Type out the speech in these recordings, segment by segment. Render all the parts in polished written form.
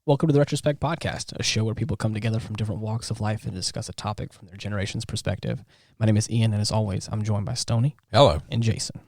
Welcome to the Retrospect podcast, a show where people come together from different walks of life and discuss a topic from their generation's perspective. My name is Ian, and as always, I'm joined by Stoney. Hello. And Jason.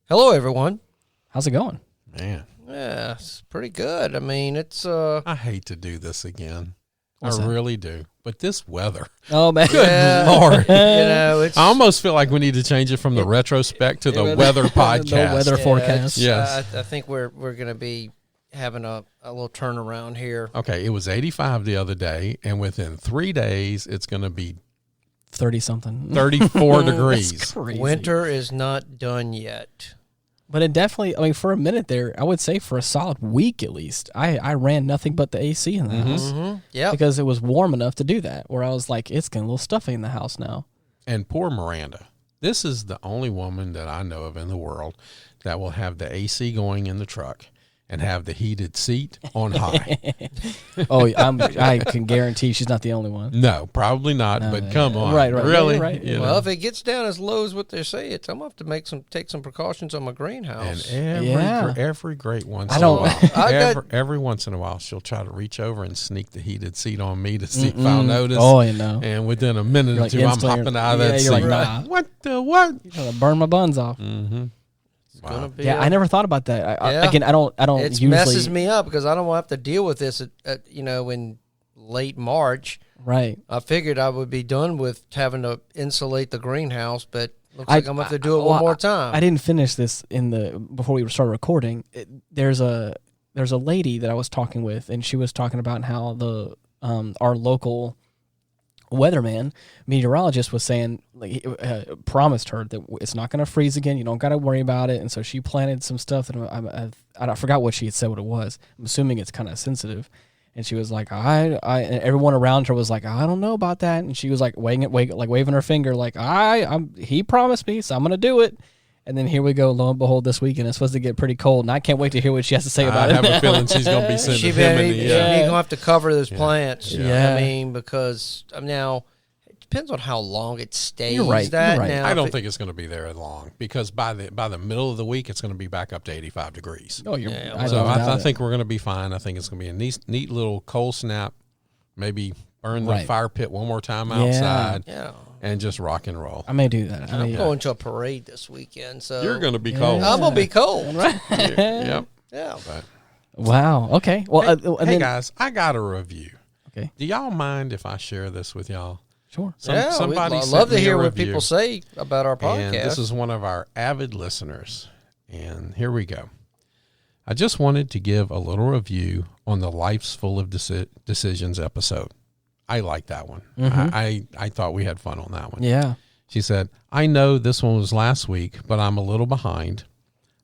Hello, everyone. How's it going? Man. Yeah, it's pretty good. I mean, it's... I hate to do this again. What's I that? really do. But this weather. Oh, man. Yeah. Lord. it's... I almost feel like we need to change it from the Retrospect to the weather podcast. The weather forecast. Yes. I think we're going to be having a little turnaround here. Okay, it was 85 the other day, and within 3 days, it's going to be 30-something. 34 degrees. That's crazy. Winter is not done yet. But it definitely, I mean, for a minute there, I would say for a solid week at least, I ran nothing but the AC in the house. Mm-hmm. Yeah. Because it was warm enough to do that, where I was like, it's getting a little stuffy in the house now. And poor Miranda. This is the only woman that I know of in the world that will have the AC going in the truck and have the heated seat on high. Oh, I can guarantee she's not the only one. No, probably not, No, but come on. Right, Really? right. You Well, know? if it gets down as low as what they say it's, I'm going to have to take some precautions on my greenhouse. And every great once I in don't- a while, I every once in a while, she'll try to reach over and sneak the heated seat on me to see if I'll notice. Oh, you know. And within a minute You're or like two, I'm instantly- hopping out of that yeah, seat. you're like, nah. What the what? You know, burn my buns off. Mm-hmm. It's gonna be Yeah, I never thought about that. Yeah. Again, I don't It usually messes me up because I don't want to have to deal with this in late March. Right. I figured I would be done with having to insulate the greenhouse, but looks like I'm going to have to do it one more time. I didn't finish this before we started recording. There's a lady that I was talking with, and she was talking about how the our local weatherman meteorologist was saying, like, promised her that it's not going to freeze again. You don't got to worry about it. And so she planted some stuff that I forgot what she had said what it was. I'm assuming it's kind of sensitive. And she was like, and everyone around her was like, I don't know about that. And she was like waving her finger, like, he promised me, so I'm going to do it. And then here we go, lo and behold, this weekend it's supposed to get pretty cold, and I can't wait to hear what she has to say about it. I have a feeling she's going to be sending him in the She's going to have to cover those plants. Yeah. I mean, because now it depends on how long it stays. You're right. Now, I don't think it's going to be there long because by the middle of the week, it's going to be back up to 85 degrees. Oh, I think we're going to be fine. I think it's going to be a neat little cold snap, maybe burn the fire pit one more time outside. Yeah. And just rock and roll. I may do that. I'm going to a parade this weekend, so You're going to be cold. I'm going to be cold. Yep. Yeah. But, wow. Okay. Well, hey guys, I got a review. Okay. Do y'all mind if I share this with y'all? Sure. Somebody I'd sent love to me hear a what review, people say about our podcast. and this is one of our avid listeners. And here we go. I just wanted to give a little review on the Life's Full of Decisions episode. I like that one. Mm-hmm. I thought we had fun on that one. Yeah. She said, I know this one was last week, but I'm a little behind.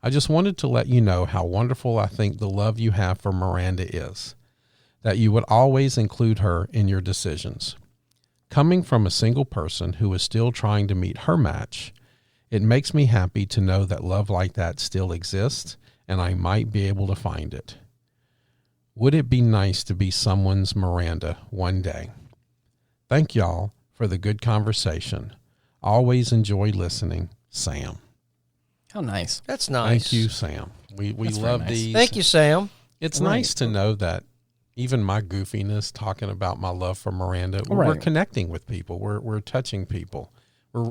I just wanted to let you know how wonderful I think the love you have for Miranda is, that you would always include her in your decisions. Coming from a single person who is still trying to meet her match, it makes me happy to know that love like that still exists, and I might be able to find it. Would it be nice to be someone's Miranda one day? Thank y'all for the good conversation. Always enjoy listening, Sam. How nice. That's nice. Thank you, Sam. We love nice. these. Thank you, Sam. It's nice to know that even my goofiness, talking about my love for Miranda, we're Right. connecting with people. We're touching people.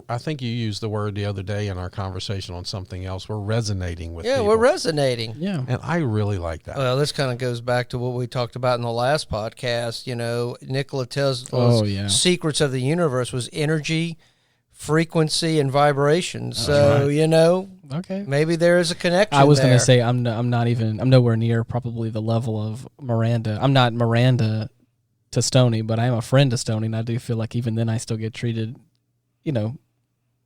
I think you used the word the other day in our conversation on something else. We're resonating with people. Yeah, we're resonating. Yeah. And I really like that. Well, this kind of goes back to what we talked about in the last podcast. You know, Nikola Tesla's secrets of the universe was energy, frequency, and vibration. So, Okay. maybe there is a connection I was going there. to say I'm nowhere near probably the level of Miranda. I'm not Miranda to Stoney, but I am a friend to Stoney, and I do feel like even then I still get treated,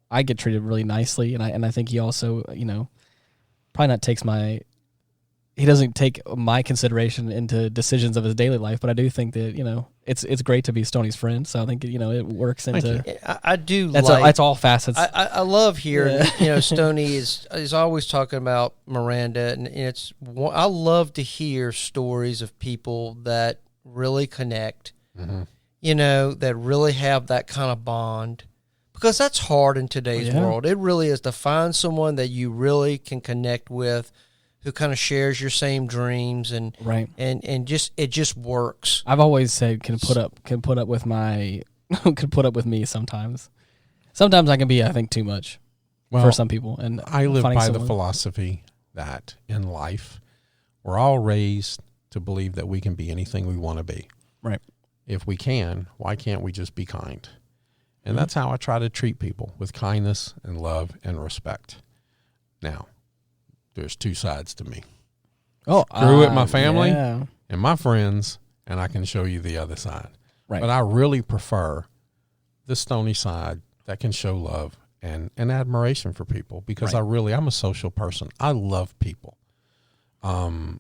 I get treated really nicely, and I think he also, probably not takes he doesn't take my consideration into decisions of his daily life, but I do think that, it's great to be Stoney's friend. So I think, it works into, I do that's all facets. I love hearing, Stoney is always talking about Miranda, and I love to hear stories of people that really connect, that really have that kind of bond. Because that's hard in today's world. It really is to find someone that you really can connect with, who kind of shares your same dreams, and Right. and just it just works. I've always said can put up with my can put up with me sometimes. Sometimes I can be, I think, too much for some people. And I live by the philosophy that in life we're all raised to believe that we can be anything we want to be. Right. If we can, why can't we just be kind? And that's how I try to treat people, with kindness and love and respect. Now, there's two sides to me. Oh, Screw it, my family yeah. and my friends, and I can show you the other side. Right. But I really prefer the stony side that can show love and admiration for people, because Right. I'm a social person. I love people. And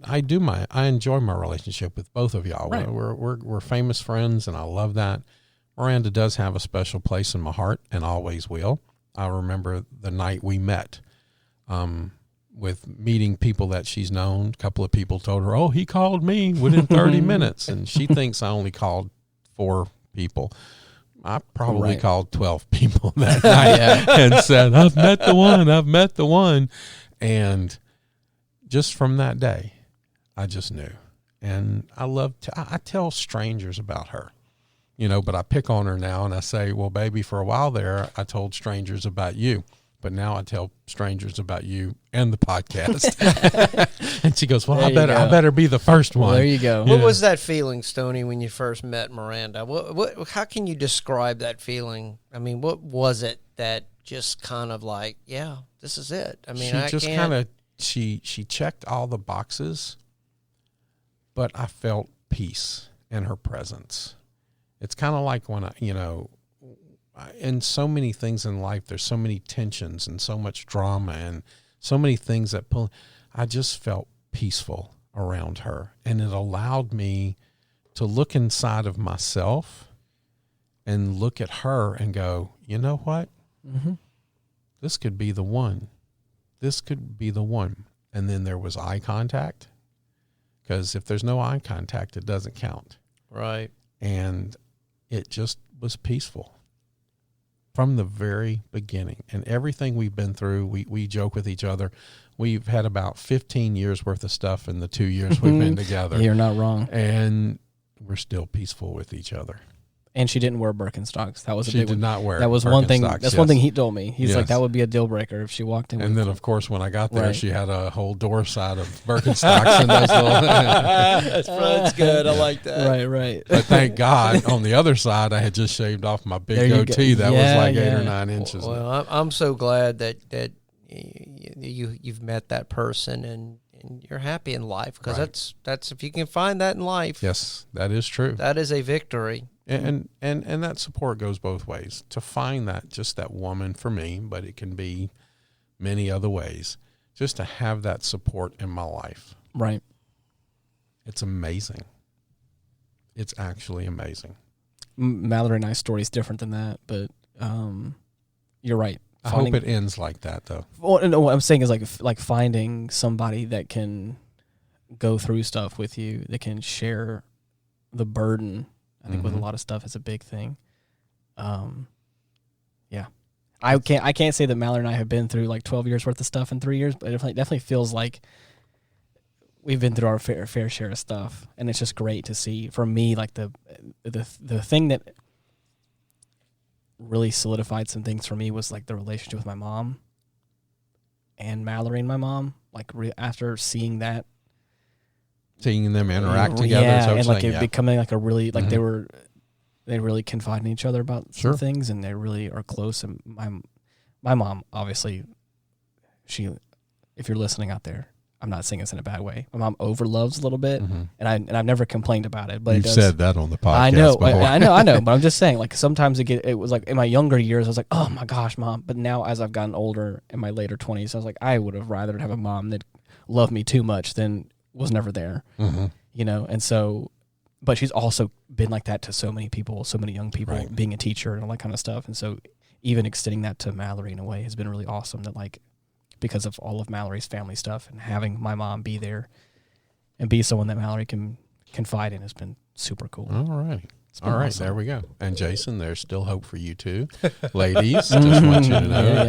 I enjoy my relationship with both of y'all. Right. We're famous friends, and I love that. Miranda does have a special place in my heart and always will. I remember the night we met, with meeting people that she's known. A couple of people told her, "Oh, he called me within 30 minutes." And she thinks I only called 4 people. I probably called 12 people that night and said, I've met the one. And just from that day, I just knew. And I tell strangers about her, but I pick on her now and I say, well, baby, for a while there, I told strangers about you. But now I tell strangers about you and the podcast. And she goes, well, I better be the first one. Well, there you go. What was that feeling, Stoney, when you first met Miranda? How can you describe that feeling? I mean, what was it that just kind of like, yeah, this is it? I mean, she checked all the boxes, but I felt peace in her presence. It's kind of like when in so many things in life, there's so many tensions and so much drama and so many things that pull. I just felt peaceful around her, and it allowed me to look inside of myself and look at her and go, you know what? Mm-hmm. This could be the one. This could be the one. And then there was eye contact, because if there's no eye contact, it doesn't count. Right. And it just was peaceful from the very beginning. And everything we've been through, we joke with each other. We've had about 15 years worth of stuff in the 2 years we've been together. You're not wrong. And we're still peaceful with each other. And she didn't wear Birkenstocks. That was a big one. She did not wear. That was one thing. That's one thing he told me. He's like, that would be a deal breaker if she walked in. And then, of course, when I got there, she had a whole door side of Birkenstocks and those little. That's good. I like that. Right. But thank God, on the other side, I had just shaved off my big goatee. That was like 8 or 9 inches. Well, I'm so glad that you've met that person and you're happy in life, because that's if you can find that in life. Yes, that is true. That is a victory. And that support goes both ways. To find that woman for me, but it can be many other ways, just to have that support in my life. Right. It's amazing. It's actually amazing. Mallory and I's story is different than that, but you're right. I hope it ends like that, though. Well, no, what I'm saying is like finding somebody that can go through stuff with you, that can share the burden. I think with a lot of stuff is a big thing. Yeah, I can't say that Mallory and I have been through like 12 years worth of stuff in 3 years, but it definitely feels like we've been through our fair share of stuff, and it's just great to see. For me, like the thing that really solidified some things for me was like the relationship with my mom and Mallory and my mom. Like after seeing that. Seeing them interact together, and like it becoming like a really like they really confide in each other about some things, and they really are close. And my mom, obviously, if you're listening out there, I'm not saying this in a bad way. My mom overloves a little bit, and I've never complained about it. But you've said that on the podcast. I know, but I'm just saying, like sometimes it was like in my younger years, I was like, oh my gosh, mom. But now as I've gotten older, in my later 20s, I was like, I would have rather have a mom that loved me too much than was never there, and so, but she's also been like that to so many people, so many young people, being a teacher and all that kind of stuff. And so even extending that to Mallory in a way has been really awesome, that like, because of all of Mallory's family stuff and having my mom be there and be someone that Mallory can confide in has been super cool. All right. All right, there we go. And Jason, there's still hope for you too, ladies. Just want you to know.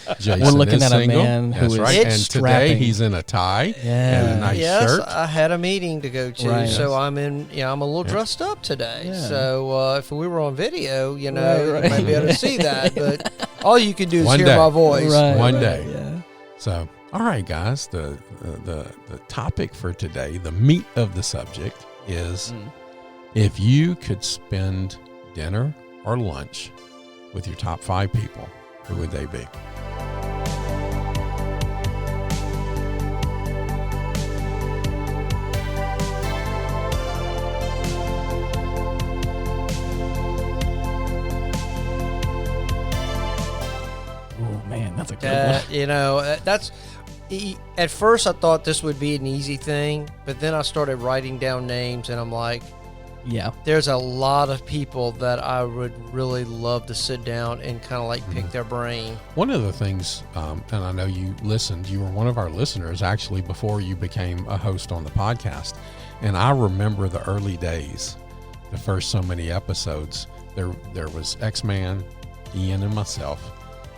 Yeah. Jason We're looking at single. a man who That's is right. And strapping. today he's in a tie and a nice shirt. I had a meeting to go to, so I'm in. I'm a little dressed up today. Yeah. So if we were on video, you Right. might be able to see that. But all you can do is One hear day. my voice. One day. Yeah. So, all right, guys. The topic for today, the meat of the subject, is if you could spend dinner or lunch with your top 5 people, who would they be? Oh man, that's a good one. That's. At first, I thought this would be an easy thing, but then I started writing down names, and I'm like, Yeah. there's a lot of people that I would really love to sit down and kind of like pick their brain. One of the things, and I know you listened, you were one of our listeners actually before you became a host on the podcast. And I remember the early days, the first so many episodes, there was X-Man, Ian, and myself,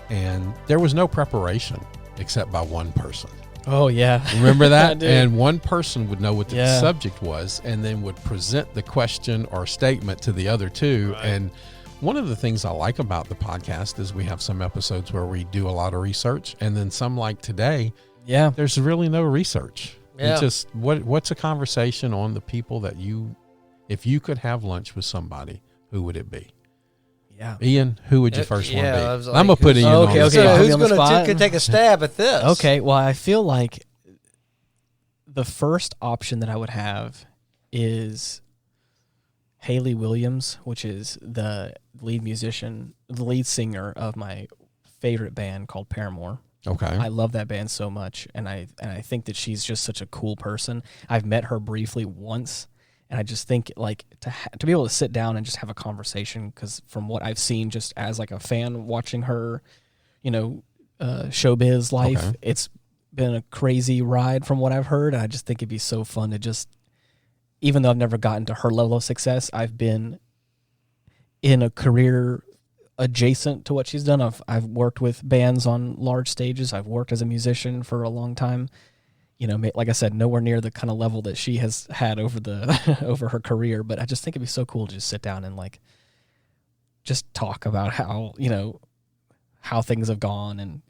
and there was no preparation except by one person. Oh yeah. Remember that? I do. And one person would know what the Yeah. subject was and then would present the question or statement to the other two. Right. And one of the things I like about the podcast is we have some episodes where we do a lot of research, and then some like today, Yeah. there's really no research. Yeah. It's just what's a conversation on the people that if you could have lunch with somebody, who would it be? Yeah. Ian, who would you first yeah, I want was to be? like, I'm going to put who's- Ian on Okay, the okay. spot. Put me who's on the going spot. to take a stab at this? Okay. Well, I feel like the first option that I would have is Haley Williams, which is the lead singer of my favorite band called Paramore. Okay. I love that band so much, and I think that she's just such a cool person. I've met her briefly once, and I just think like to be able to sit down and just have a conversation, because from what I've seen, just as like a fan watching her, showbiz life, Okay. it's been a crazy ride from what I've heard. I just think it'd be so fun to just, even though I've never gotten to her level of success, I've been in a career adjacent to what she's done. I've worked with bands on large stages. I've worked as a musician for a long time. Like I said, nowhere near the kind of level that she has had over her career. But I just think it'd be so cool to just sit down and like just talk about how things have gone and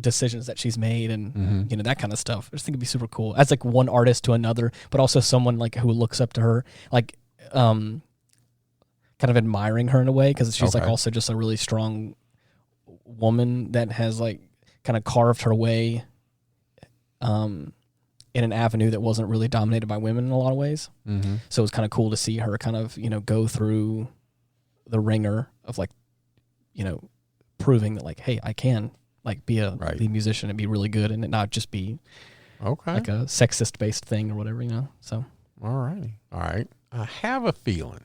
decisions that she's made and that kind of stuff. I just think it'd be super cool as like one artist to another, but also someone like who looks up to her, like kind of admiring her in a way, because she's like also just a really strong woman that has like kind of carved her way in an avenue that wasn't really dominated by women in a lot of ways. Mm-hmm. So it was kind of cool to see her kind of go through the ringer of like proving that like, hey, I can like be a lead musician and be really good and it not just be like a sexist based thing or whatever, so All right. I have a feeling.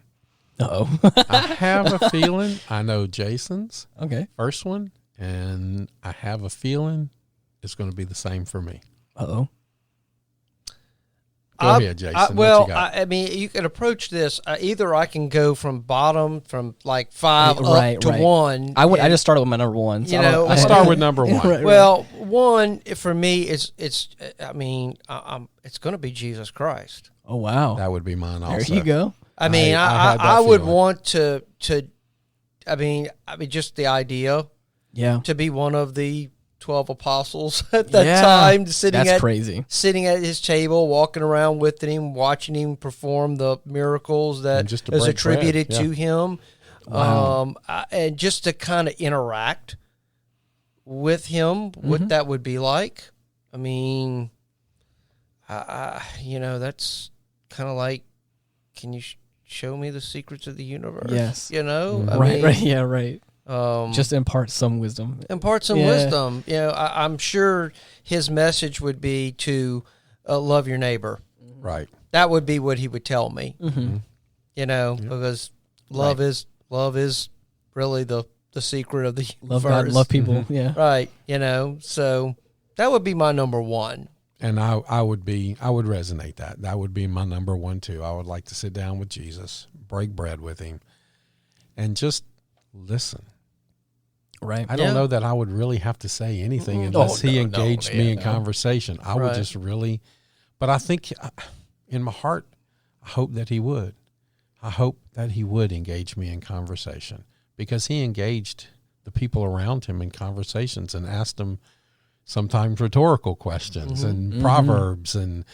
I know Jason's first one, and I have a feeling it's going to be the same for me. Uh-oh. Go ahead, Jason. What you got? I mean, you can approach this. Either I can go from bottom, from like 5 up to 1. I just started with my number 1. So Let's start with number 1. Well, 1 for me is it's going to be Jesus Christ. Oh wow, that would be mine also. There you go. I mean, I would want to. I mean, just the idea, to be one of the 12 apostles at that time, sitting at his table, walking around with him, watching him perform the miracles that is attributed to him. Wow. And just to kind of interact with him, what that would be like. I mean, that's kind of like, can you show me the secrets of the universe? Yes. Right. Just impart some wisdom. Wisdom. I'm sure his message would be to love your neighbor. Right. That would be what he would tell me. Mm-hmm. Because love is really the secret of the universe. Love God, love people. Yeah. Right. So that would be my number 1. And I would resonate that. That would be my number one too. I would like to sit down with Jesus, break bread with him, and just listen. Right. I don't know that I would really have to say anything unless he engaged me in conversation. I would just really, but I think in my heart, I hope that he would. I hope that he would engage me in conversation, because he engaged the people around him in conversations and asked them sometimes rhetorical questions and proverbs and,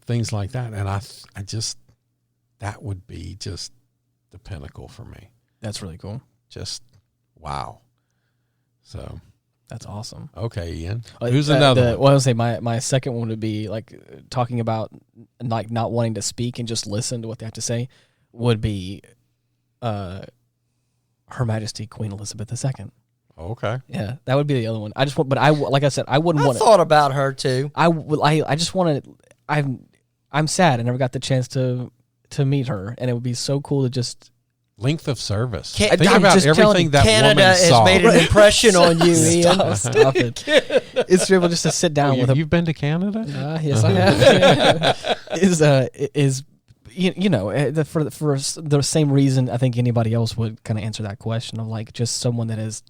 things like that. And I just, that would be just the pinnacle for me. That's really cool. Just, wow. So that's awesome. Okay, Ian. Who's another one? Well, I would say my second one would be like talking about like not wanting to speak and just listen to what they have to say would be Her Majesty Queen Elizabeth II. Okay. Yeah, that would be the other one. I just want, but like I said, I wouldn't want. I thought about her too. I just want to. I'm sad I never got the chance to meet her, and it would be so cool to just. Length of service. I'm Think about just everything that Canada woman saw. has made an impression on you, Ian. Stop it. It's to be able just to sit down with her. You've been to Canada? Yes, I have. For the same reason I think anybody else would kind of answer that question of like just someone that has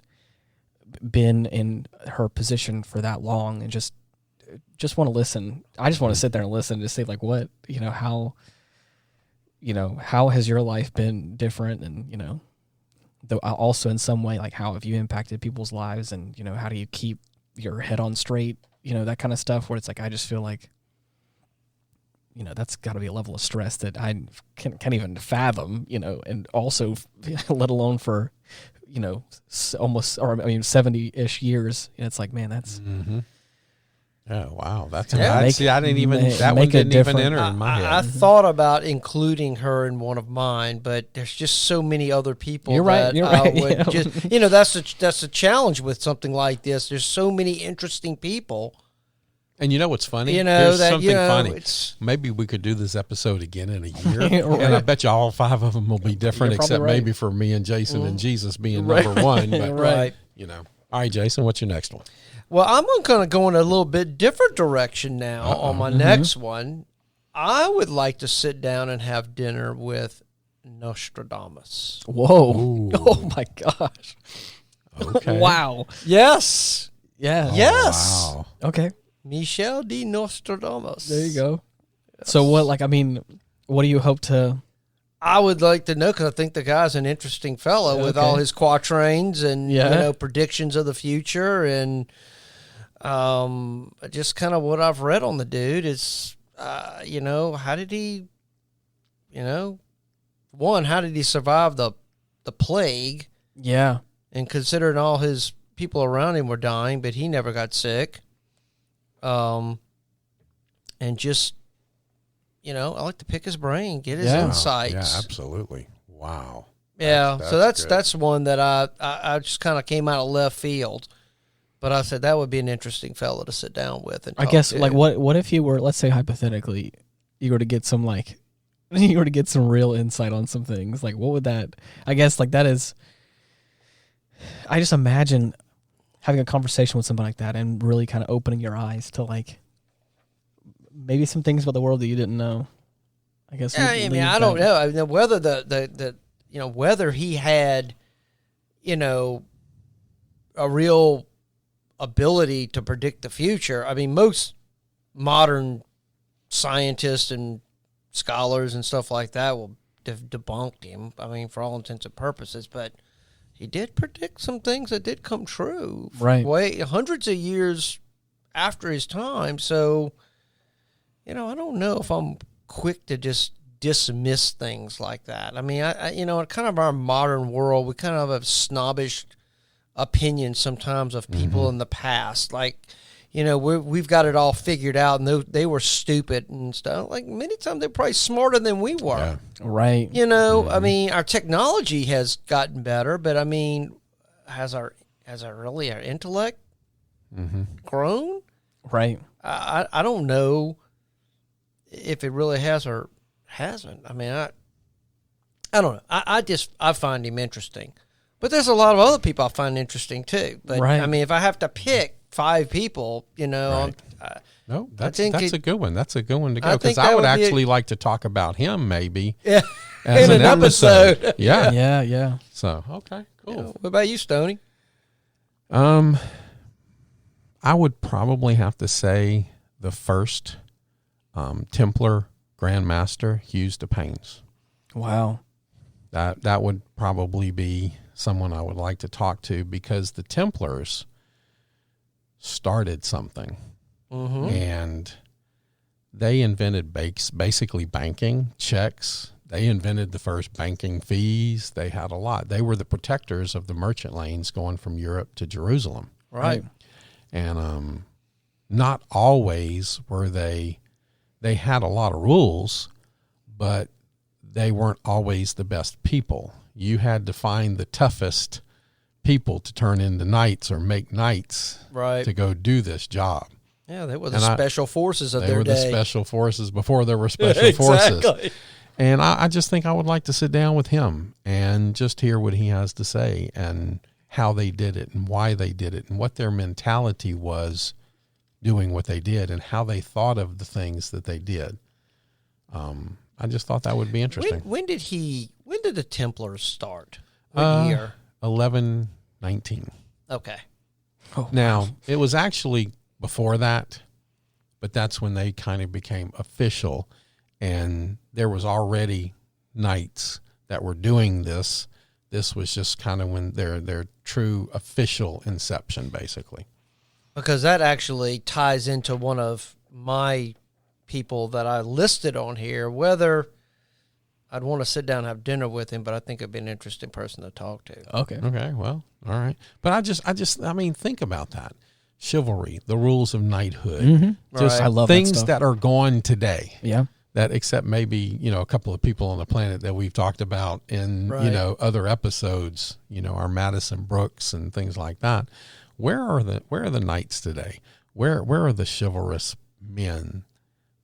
been in her position for that long and just want to listen. I just want to sit there and listen and just say like what how has your life been different, and also in some way like how have you impacted people's lives, and how do you keep your head on straight, that kind of stuff, where it's like I just feel like that's got to be a level of stress that I can't even fathom, and also let alone for almost, or 70-ish years. It's like, man, that's Oh wow, that's see, I didn't even that one didn't even enter in my head. I thought about including her in one of mine, but there's just so many other people. You're right. I would just that's a challenge with something like this. There's so many interesting people. And you know what's funny? Here's something funny. Maybe we could do this episode again in a year, Right. and I bet you all 5 of them will be different, You're except right. maybe for me and Jason and Jesus being number one. But Right. All right, Jason, what's your next one? Well, I'm going to go in a little bit different direction now on my next one. I would like to sit down and have dinner with Nostradamus. Whoa. Ooh. Oh my gosh. Okay. Wow. Yes. Yeah. Yes. Wow. Okay. Michel de Nostradamus. There you go. So what do you hope to... I would like to know, because I think the guy's an interesting fellow with all his quatrains and predictions of the future, and just kind of what I've read on the dude is, how did he, how did he survive the plague? Yeah. And considering all his people around him were dying, but he never got sick. And just, I like to pick his brain, get his insights. Yeah, absolutely. Wow. Yeah, That's that's one that I just kind of came out of left field, but I said that would be an interesting fellow to sit down with. And I guess like what if you were, let's say hypothetically, you were to get some real insight on some things, like what would that? I guess like that is. I just imagine having a conversation with somebody like that and really kind of opening your eyes to like maybe some things about the world that you didn't know. I guess. Yeah, I don't know. I mean, whether whether he had, a real ability to predict the future. I mean, most modern scientists and scholars and stuff like that will debunk him. I mean, for all intents and purposes, but he did predict some things that did come true. Right. Hundreds of years after his time. So, I don't know if I'm quick to just dismiss things like that. I mean, in kind of our modern world, we kind of have snobbish opinions sometimes of people in the past. Like, we've got it all figured out, and they were stupid and stuff. Like, many times they're probably smarter than we were. Yeah. Right. I mean, our technology has gotten better, but I mean, has our intellect grown? Right. I don't know if it really has or hasn't. I mean, I don't know. I find him interesting, but there's a lot of other people I find interesting too. But right. I mean, if I have to pick 5 people, No, that's think a good one. That's a good one to I go, because think I that would would be actually like to talk about him maybe Yeah. as In an an episode. episode. Yeah. Yeah. So okay, cool. What about you, Stoney? I would probably have to say the first Templar Grandmaster, Hughes de Paynes. Wow. That would probably be someone I would like to talk to, because the Templars started something, and they invented basically banking, checks. They invented the first banking fees. They had a lot. They were the protectors of the merchant lanes going from Europe to Jerusalem. Right. And not always were they had a lot of rules, but they weren't always the best people. You had to find the toughest people to turn into knights or make knights to go do this job. Yeah, they were the special forces of their day. They were the special forces before there were special forces. And I just think I would like to sit down with him and just hear what he has to say, and how they did it, and why they did it, and what their mentality was doing what they did, and how they thought of the things that they did. I just thought that would be interesting. When did the Templars start? What year? 1119. Okay. Oh, now, it was actually before that, but that's when they kind of became official, and there was already knights that were doing this. This was just kind of when their true official inception, basically. Because that actually ties into one of my people that I listed on here, whether I'd want to sit down and have dinner with him, but I think it'd be an interesting person to talk to. Okay. Okay, well, all right. But I mean, think about that. Chivalry, the rules of knighthood. Mm-hmm. Just Right. I love things that stuff. that are gone today. Yeah. That, except maybe, a couple of people on the planet that we've talked about in, Right. other episodes, our Madison Brooks and things like that. Where are the knights today? Where are the chivalrous men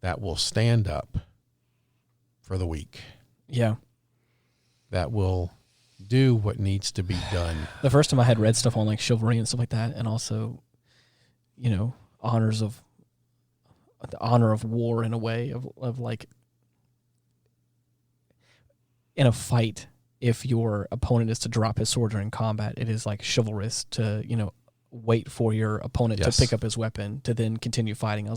that will stand up for the weak? Yeah. That will do what needs to be done. The first time I had read stuff on like chivalry and stuff like that, and also, the honor of war in a way of like in a fight, if your opponent is to drop his sword during combat, it is like chivalrous to, wait for your opponent Yes. to pick up his weapon to then continue fighting.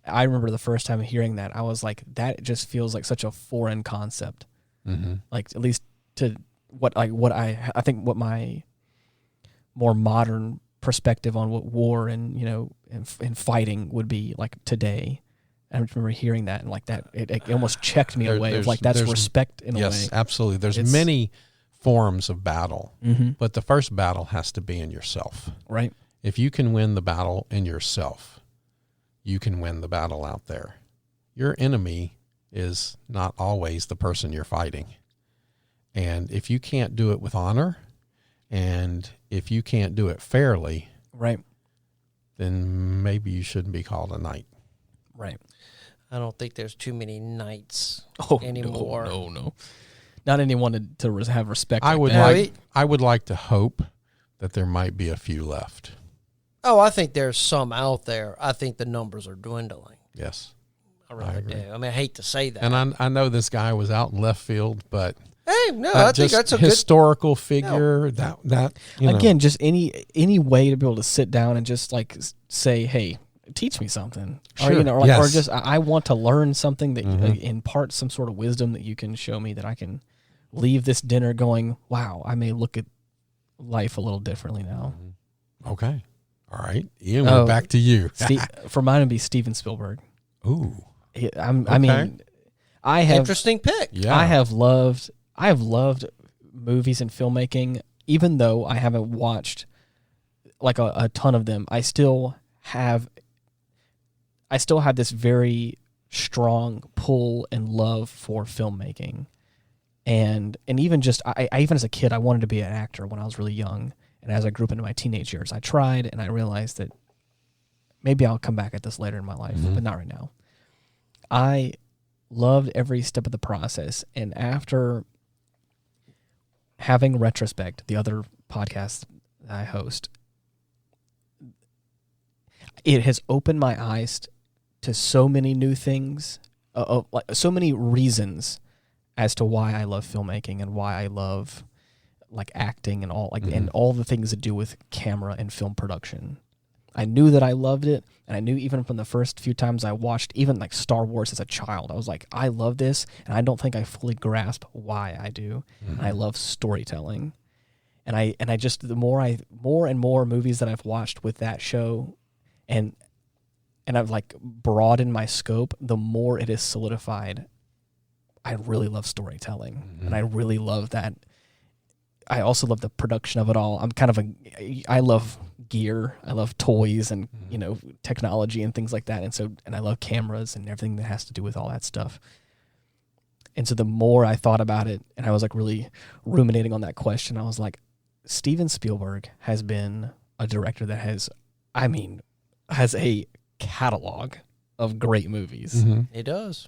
I remember the first time hearing that, I was like, that just feels like such a foreign concept. Mm-hmm. Like, at least to what I think what my more modern perspective on what war and, and fighting would be like today. I remember hearing that, and like that, it almost checked me in a way of like, that's respect in a way. Yes, absolutely. There's many forms of battle, but the first battle has to be in yourself. Right. If you can win the battle in yourself, you can win the battle out there. Your enemy is not always the person you're fighting. And if you can't do it with honor, and if you can't do it fairly, right, then maybe you shouldn't be called a knight. Right. I don't think there's too many knights anymore. No. Not anyone to have respect. I would that. I would like to hope that there might be a few left. Oh, I think there's some out there. I think the numbers are dwindling. Yes. I really do. I mean, I hate to say that. And I know this guy was out in left field, but hey, no, I think that's a historical figure. No. That again, just any way to be able to sit down and just like say, hey, teach me something, sure. or just I want to learn something that impart some sort of wisdom that you can show me, that I can leave this dinner going, wow, I may look at life a little differently now. Okay, all right, Ian, we're back to you. For mine would be Steven Spielberg. Ooh, I mean, I have interesting pick. Yeah, I have loved movies and filmmaking, even though I haven't watched like a ton of them. I still have this very strong pull and love for filmmaking, and even just I even as a kid, I wanted to be an actor when I was really young, and as I grew up into my teenage years, I tried, and I realized that maybe I'll come back at this later in my life, but not right now. I loved every step of the process, and after having Retrospect, the other podcast that I host, it has opened my eyes to so many new things, like so many reasons as to why I love filmmaking and why I love like acting and all and all the things that do with camera and film production. I knew that I loved it, and I knew even from the first few times I watched even like Star Wars as a child, I was like, I love this, and I don't think I fully grasp why I do. And I love storytelling. And I just the more and more movies that I've watched with that show and I've like broadened my scope, the more it is solidified. I really love storytelling, and I really love that. I also love the production of it all. I love gear. I love toys and, technology and things like that. And I love cameras and everything that has to do with all that stuff. And so the more I thought about it and I was like really ruminating on that question, I was like, Steven Spielberg has been a director that has a catalog of great movies. He does.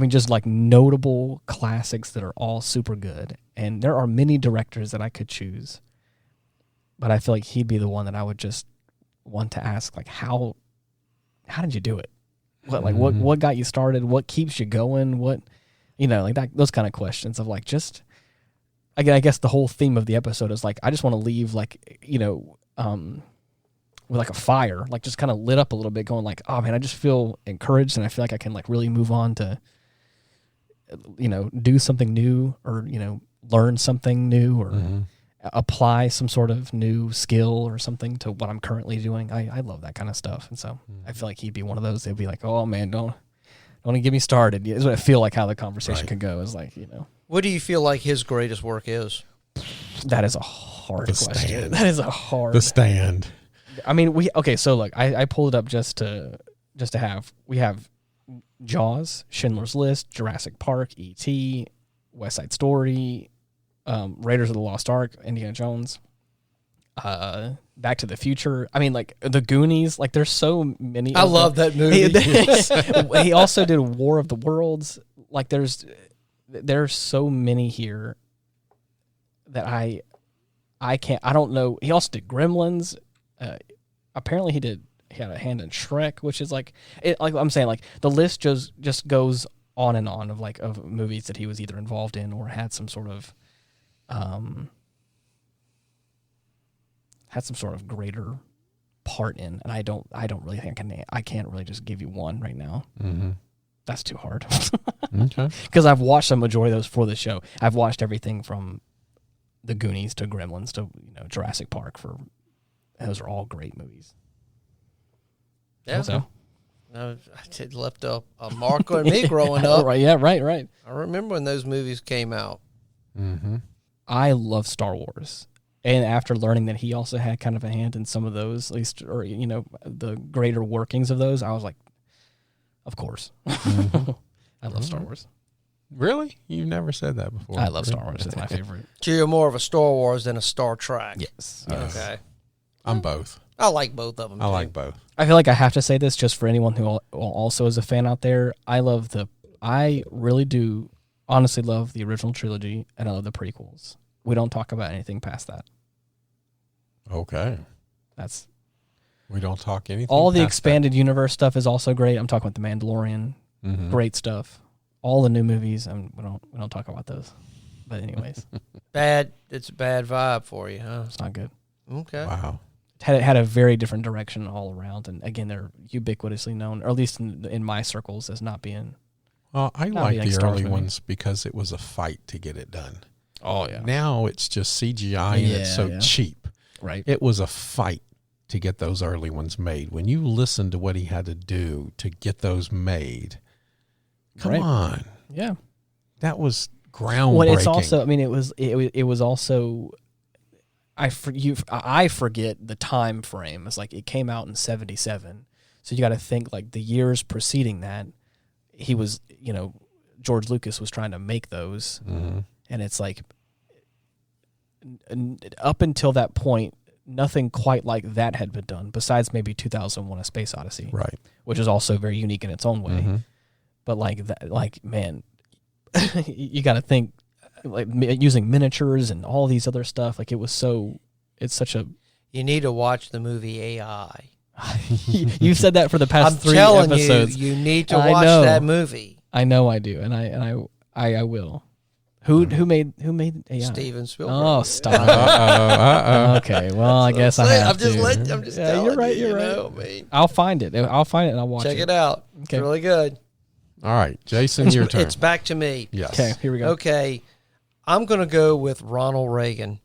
Just like notable classics that are all super good. And there are many directors that I could choose, but I feel like he'd be the one that I would just want to ask, like, how did you do it? What got you started? What keeps you going? What, like that, those kind of questions of like, just, I guess the whole theme of the episode is like, I just want to leave like, with like a fire, like just kind of lit up a little bit, going like, oh man, I just feel encouraged and I feel like I can like really move on to, do something new or, learn something new or apply some sort of new skill or something to what I'm currently doing. I love that kind of stuff. And so I feel like he'd be one of those. They'd be like, oh man, don't even get me started. Is what I feel like how the conversation could go is like, What do you feel like his greatest work is? That is a hard question. Stand. That is a hard. The Stand. I mean, so look, I pulled it up just to have, we have Jaws, Schindler's List, Jurassic Park, E.T., West Side Story, Raiders of the Lost Ark, Indiana Jones, Back to the Future. I mean, like the Goonies, like there's so many. I love that movie. He also did War of the Worlds. Like there's so many here that I don't know. He also did Gremlins. Apparently he had a hand in Shrek, which is like I'm saying, like the list just goes on and on of movies that he was either involved in or had some sort of greater part in. And I don't really think I can't really just give you one right now. That's too hard. Okay. Because I've watched the majority of those for the show. I've watched everything from the Goonies to Gremlins to Jurassic Park. Those are all great movies. Yeah. So, it left a mark on me growing up. Right. Yeah. Right. I remember when those movies came out. I love Star Wars, and after learning that he also had kind of a hand in some of those, at least, or the greater workings of those, I was like, of course. I love Star Wars. Really? You've never said that before. I love Star Wars. It's my favorite. So you're more of a Star Wars than a Star Trek. Yes. Okay. I'm both. I like both of them. I like both. I feel like I have to say this just for anyone who also is a fan out there. I really do honestly love the original trilogy, and I love the prequels. We don't talk about anything past that. Okay. We don't talk anything. All the expanded universe stuff is also great. I'm talking about The Mandalorian. Great stuff. All the new movies, and we don't talk about those. But anyways, it's a bad vibe for you, huh? It's not good. Okay. Wow. It had a very different direction all around, and again, they're ubiquitously known, or at least in my circles, as not being. Well, I Not like being the Star Wars early movie. ones because it was a fight to get it done. Oh yeah. Now it's just CGI and it's so cheap. Right. It was a fight to get those early ones made. When you listen to what he had to do to get those made, come on. Yeah. That was groundbreaking. Well, it's also, I mean, it was also, I forget the time frame. It's like it came out in 1977. So you got to think like the years preceding that, he was, George Lucas was trying to make those. And it's like, up until that point, nothing quite like that had been done, besides maybe 2001: A Space Odyssey, right? Which is also very unique in its own way. But man, you got to think like using miniatures and all these other stuff. Like it's such a. You need to watch the movie AI. You've said that for the past I'm 3 telling episodes. you need to I watch know. that movie. I know I do, and I will. Who made AI? Steven Spielberg. Oh, stop it. Uh-oh. Okay, well, I guess I have I'm just to. I'm just Yeah, telling you're right. you, You're you right. know, I mean, I'll find it. And I'll watch check it. it out. Okay. It's really good. All right, Jason, your turn. It's back to me. Yes. Okay, here we go. Okay. I'm going to go with Ronald Reagan,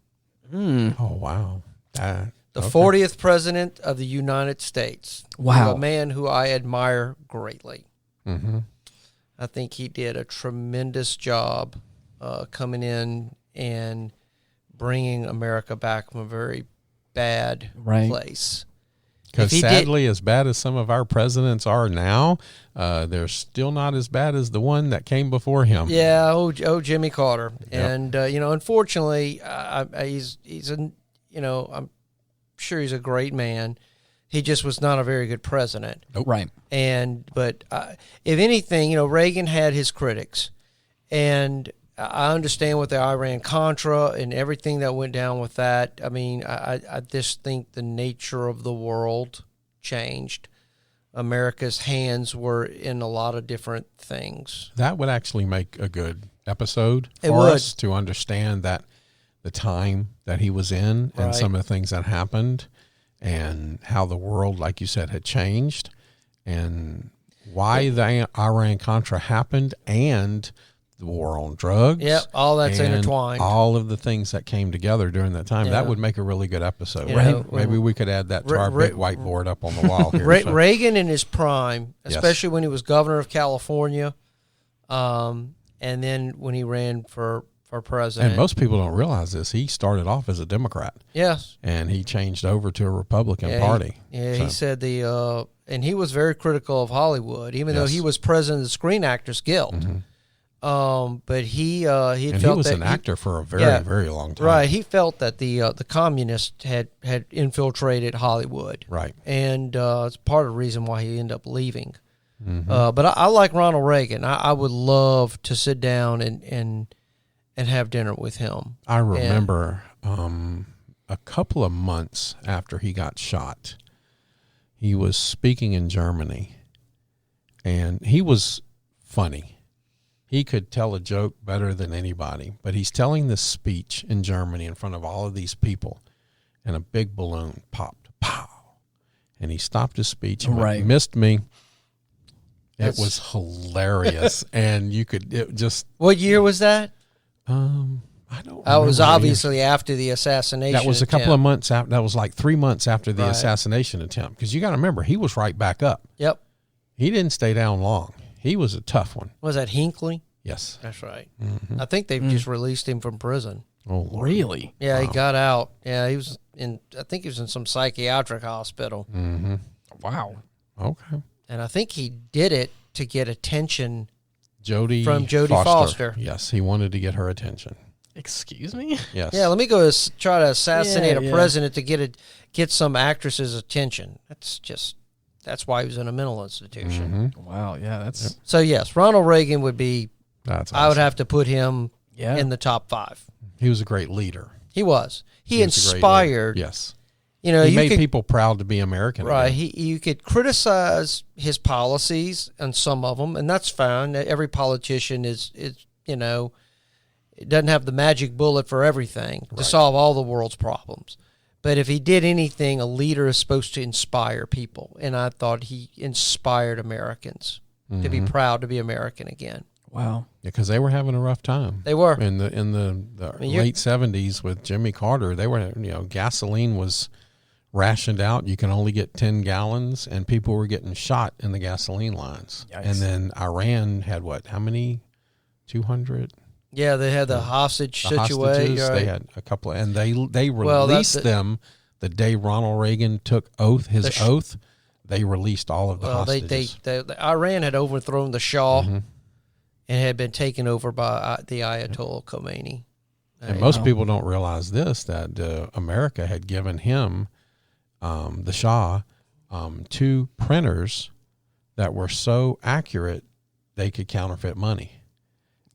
Oh, wow. the 40th president of the United States. Wow. A man who I admire greatly. Mm-hmm. I think he did a tremendous job coming in and bringing America back from a very bad place. Because sadly, as bad as some of our presidents are now, they're still not as bad as the one that came before him. Yeah, Jimmy Carter. Yep. And, unfortunately, he's I'm sure he's a great man. He just was not a very good president. Nope. Right. But if anything, Reagan had his critics. And I understand with the Iran-Contra and everything that went down with that. I mean, I just think the nature of the world changed. America's hands were in a lot of different things. That would actually make a good episode It for would. us to understand that the time that he was in and Right. some of the things that happened and how the world, like you said, had changed and why the Iran-Contra happened and the war on drugs. Yep, all that's and intertwined. all of the things that came together during that time. Yeah. That would make a really good episode. You Right? know, Maybe we could add that to our big whiteboard up on the wall here. So. Reagan in his prime, Yes. especially when he was governor of California, and then when he ran for president. And most people don't realize this. He started off as a Democrat. Yes. And he changed over to a Republican Yeah, Party. He said and he was very critical of Hollywood, even though Yes. he was president of the Screen Actors Guild. Mm-hmm. But he And he felt was that an actor for a very, very long time. Right. He felt that the communists had infiltrated Hollywood. Right. And it's part of the reason why he ended up leaving. Mm-hmm. But I like Ronald Reagan. I would love to sit down and have dinner with him. I remember a couple of months after he got shot, he was speaking in Germany, and he was funny. He could tell a joke better than anybody, but he's telling this speech in Germany in front of all of these people, and a big balloon popped, pow, and he stopped his speech and went, missed me. It was hilarious, and it just. What year was that? I don't. That was remember. obviously after the assassination. That was a couple of months after. That was like 3 months after the Right. assassination attempt. Because you got to remember, he was right back up. Yep. He didn't stay down long. He was a tough one. Was that Hinckley? Yes. That's right. Mm-hmm. I think they've just released him from prison. Oh, Lord. Really? Yeah, Wow. he got out. Yeah, he was in. I think he was in some psychiatric hospital, Mm-hmm. Wow. Okay. and I think he did it to get attention. Jodie From Jodie Foster. Yes, he wanted to get her attention. Excuse me? Yes. Yeah, let me go try to assassinate Yeah, a president to get some actress's attention. That's why he was in a mental institution. Mhm. Wow. Yeah, that's So yes, Ronald Reagan would be. That's I would awesome. have to put him in the top 5. He was a great leader. He was. He was a great inspired. leader. Yes. You know, He you made could, people proud to be American. right. again. You could criticize his policies and some of them, and that's fine. Every politician is it doesn't have the magic bullet for everything to solve all the world's problems. But if he did anything, a leader is supposed to inspire people, and I thought he inspired Americans to be proud to be American again. wow. Because they were having a rough time. They were. in the late 70s with Jimmy Carter. They were, gasoline was rationed out. You can only get 10 gallons, and people were getting shot in the gasoline lines. Yikes. And then Iran had how many? 200? Yeah, they had the hostage The situation. hostages. Right? They had a couple, and they Well, released them the day Ronald Reagan took his oath. They released all of the hostages. Iran had overthrown the Shah Mhm. and had been taken over by the Ayatollah Khomeini. And most people don't realize this, that America had given him, the Shah, 2 printers that were so accurate they could counterfeit money.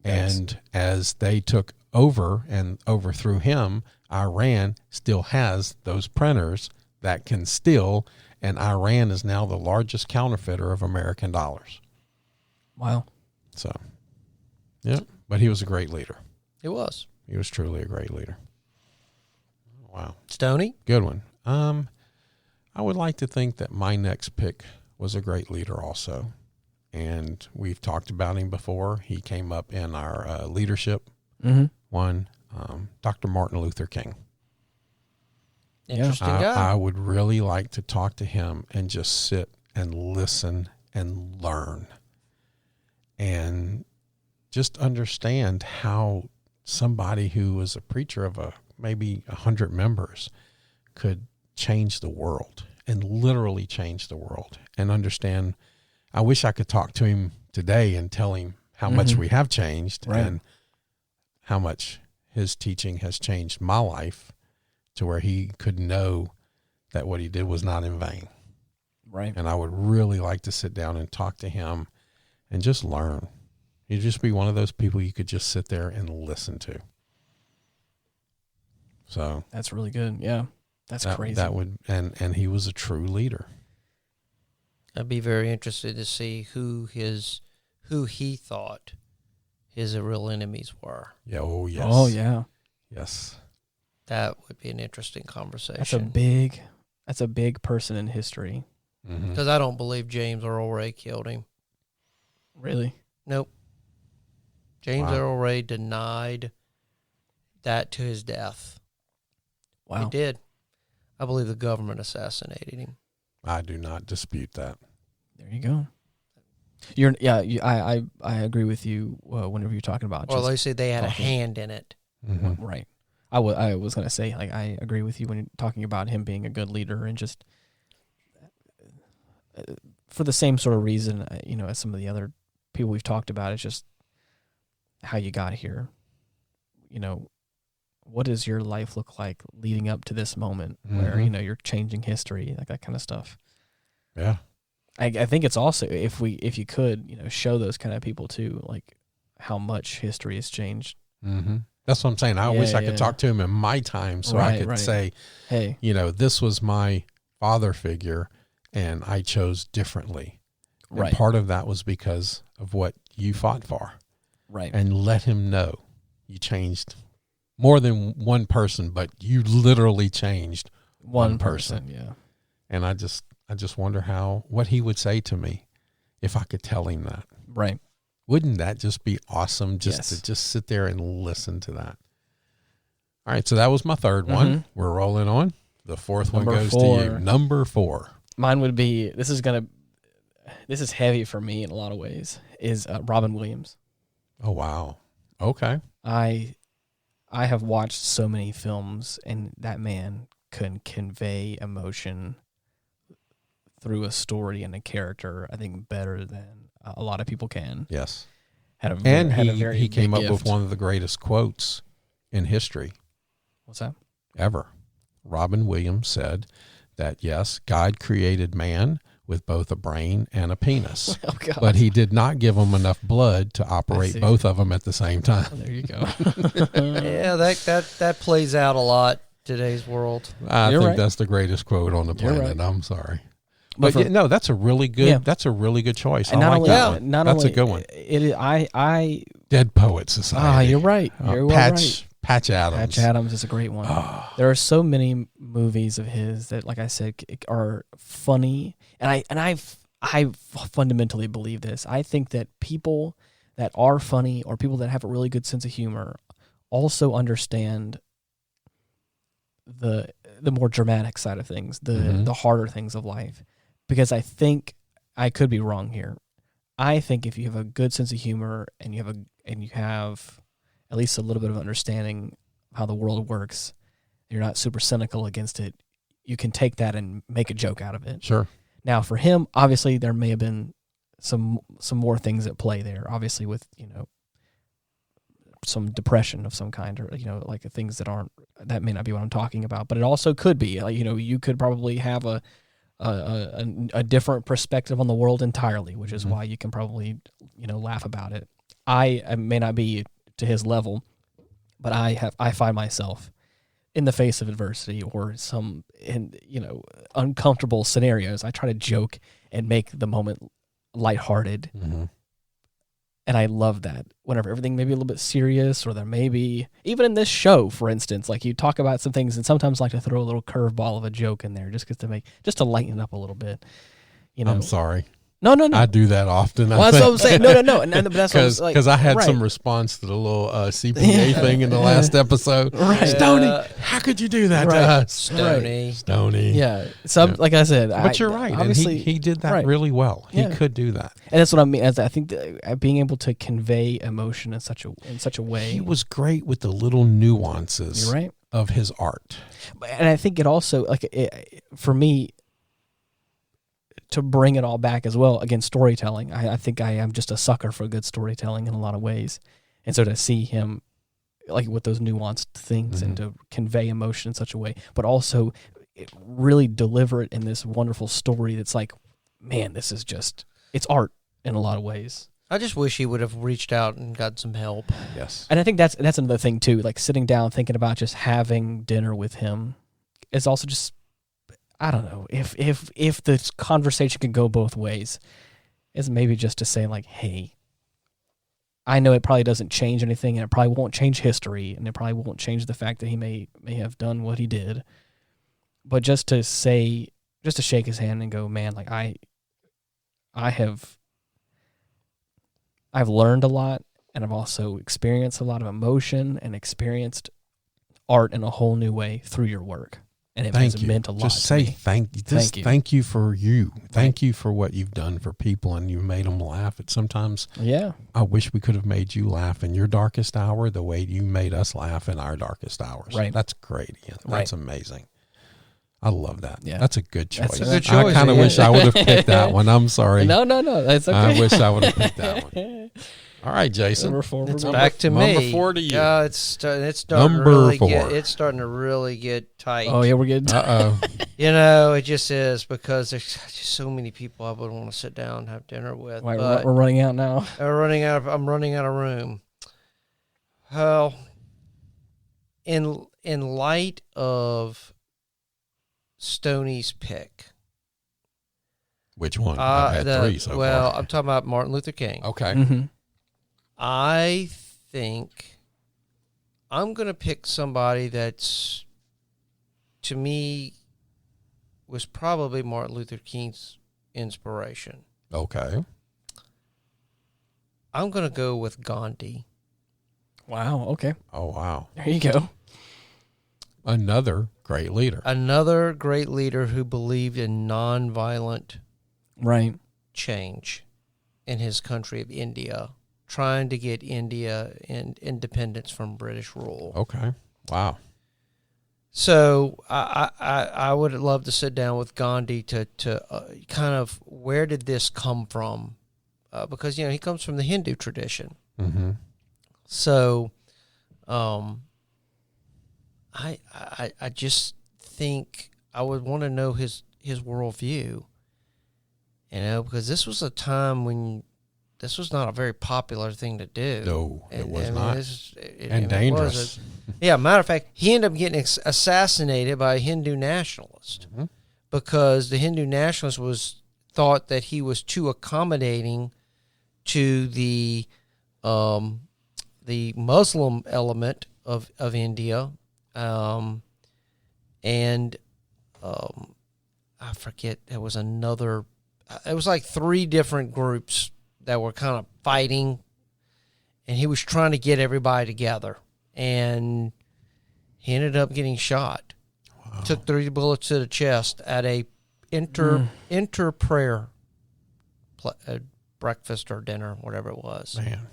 Yes. And as they took over and overthrew him, Iran still has those printers that can still and Iran is now the largest counterfeiter of American dollars. Wow. So, yeah, but he was a great leader. It was. He was truly a great leader. Wow. Stoney? Good one. I would like to think that my next pick was a great leader also. And we've talked about him before. He came up in our leadership one, Dr. Martin Luther King. Interesting guy. I would really like to talk to him and just sit and listen and learn and just understand how somebody who was a preacher of maybe 100 members could change the world and literally change the world and understand. I wish I could talk to him today and tell him how much we have changed and how much his teaching has changed my life to where he could know that what he did was not in vain. Right. And I would really like to sit down and talk to him and just learn. He'd just be one of those people you could just sit there and listen to. So that's really good. Yeah. That's crazy. That would, and he was a true leader. I'd be very interested to see who he thought his real enemies were. Yeah. Oh, yes. Oh, yeah. Yes. That would be an interesting conversation. That's a big person in history. Because I don't believe James Earl Ray killed him. Really? Nope. James Earl Ray denied that to his death. Wow. He did. I believe the government assassinated him. I do not dispute that. There you go. I agree with you whenever you're talking about. Well, they say they had a hand in it. Right. I was going to say, like, I agree with you when you're talking about him being a good leader and just for the same sort of reason, as some of the other people we've talked about. It's just how you got here. What does your life look like leading up to this moment where, you're changing history, like that kind of stuff. Yeah. I think it's also, if you could, show those kind of people too, like how much history has changed. That's what I'm saying. I wish I could talk to him in my time so I could say, hey, this was my father figure and I chose differently. And part of that was because of what you fought for. Right. And let him know you changed more than one person, but you literally changed one person. Yeah. And I just wonder what he would say to me if I could tell him that. Right. Wouldn't that just be awesome to just sit there and listen to that? All right. So that was my third one. We're rolling on. The fourth one goes to you. Number 4. Mine would be, this is heavy for me in a lot of ways, is Robin Williams. Oh, wow. Okay. I have watched so many films, and that man can convey emotion through a story and a character, I think, better than a lot of people can. Yes. He came up with one of the greatest quotes in history. What's that? Ever. Robin Williams said that, yes, God created man with both a brain and a penis. Oh, God. But he did not give him enough blood to operate both of them at the same time. There you go. Yeah, that plays out a lot today's world. I think that's the greatest quote on the planet. I'm sorry. But that's a really good. That's a really good choice. And I like that one. That's a good one. Dead Poet Society. You're right. You're right. Patch Adams. Patch Adams is a great one. There are so many movies of his that, like I said, are funny, and I fundamentally believe this. I think that people that are funny or people that have a really good sense of humor also understand the more dramatic side of things, the harder things of life. Because I think, I could be wrong here, I think if you have a good sense of humor and you have at least a little bit of understanding of how the world works, you're not super cynical against it, you can take that and make a joke out of it. Sure. Now, for him, obviously, there may have been some more things at play there, obviously with, some depression of some kind, or, like things that may not be what I'm talking about, but it also could be, you could probably have a different perspective on the world entirely, which is why you can probably, laugh about it. I may not be to his level, but I find myself in the face of adversity or uncomfortable scenarios, I try to joke and make the moment lighthearted. Mm-hmm. And I love that whenever everything may be a little bit serious, or there may be, even in this show, for instance, like you talk about some things and sometimes like to throw a little curveball of a joke in there just to lighten it up a little bit. I'm sorry. No. I do that often. Well, that's what I'm saying. No. And that's because I had some response to the little CPA thing in the last episode. Right. Stoney, how could you do that to us? Stony. Yeah. Like I said, but you're right. Obviously, and he did that really well. He could do that, and that's what I mean. As I think being able to convey emotion in such a way, he was great with the little nuances. You're right. Of his art, and I think it also for me. To bring it all back as well, again, storytelling. I think I am just a sucker for good storytelling in a lot of ways. And so to see him like with those nuanced things and to convey emotion in such a way, but also really deliver it in this wonderful story that's like, man, this is just, it's art in a lot of ways. I just wish he would have reached out and got some help. Yes. And I think that's another thing too, like sitting down thinking about just having dinner with him is also just, I don't know, if this conversation could go both ways, is maybe just to say like, hey, I know it probably doesn't change anything, and it probably won't change history, and it probably won't change the fact that he may have done what he did, but just to shake his hand and go, man, like I've learned a lot, and I've also experienced a lot of emotion and experienced art in a whole new way through your work. And it has meant a lot. Just say thank you. Thank you for you. Thank Right. you for what you've done for people, and you've made them laugh. And sometimes, Yeah. I wish we could have made you laugh in your darkest hour the way you made us laugh in our darkest hours. Right. That's great, Ian. That's amazing. I I love that. Yeah. That's a good choice. That's a good choice. I kind of wish I would have picked that one. I'm sorry. No. That's okay. I wish I would have picked that one. All right, Jason. Number 4. It's back to me. Number 4 to you. It's starting Number to really 4. it's starting to really get tight. Oh, yeah, we're getting Uh-oh. You know, it just is because there's just so many people I would want to sit down and have dinner with. Wait, but we're running out now. I'm running out of room. Well, in light of Stoney's pick. Which one? I've had 3 so well, far. I'm talking about Martin Luther King. Okay. Mm-hmm. I think I'm going to pick somebody that's, to me, was probably Martin Luther King's inspiration. Okay. I'm going to go with Gandhi. Wow, okay. Oh, wow. There you go. Another great leader. Another great leader who believed in nonviolent Right. change in his country of India, trying to get India independence from British rule. Okay. Wow. So I would love to sit down with Gandhi to kind of, where did this come from? Because, he comes from the Hindu tradition. Mm-hmm. So I just think I would want to know his worldview, because this was a time when this was not a very popular thing to do. No, it was and not. And dangerous. Matter of fact, he ended up getting assassinated by a Hindu nationalist because the Hindu nationalist thought that he was too accommodating to the Muslim element of India, and I forget, there was another. It was like 3 different groups that were kind of fighting, and he was trying to get everybody together, and he ended up getting shot. Wow. Took 3 bullets to the chest at a inter prayer breakfast or dinner, whatever it was. Man,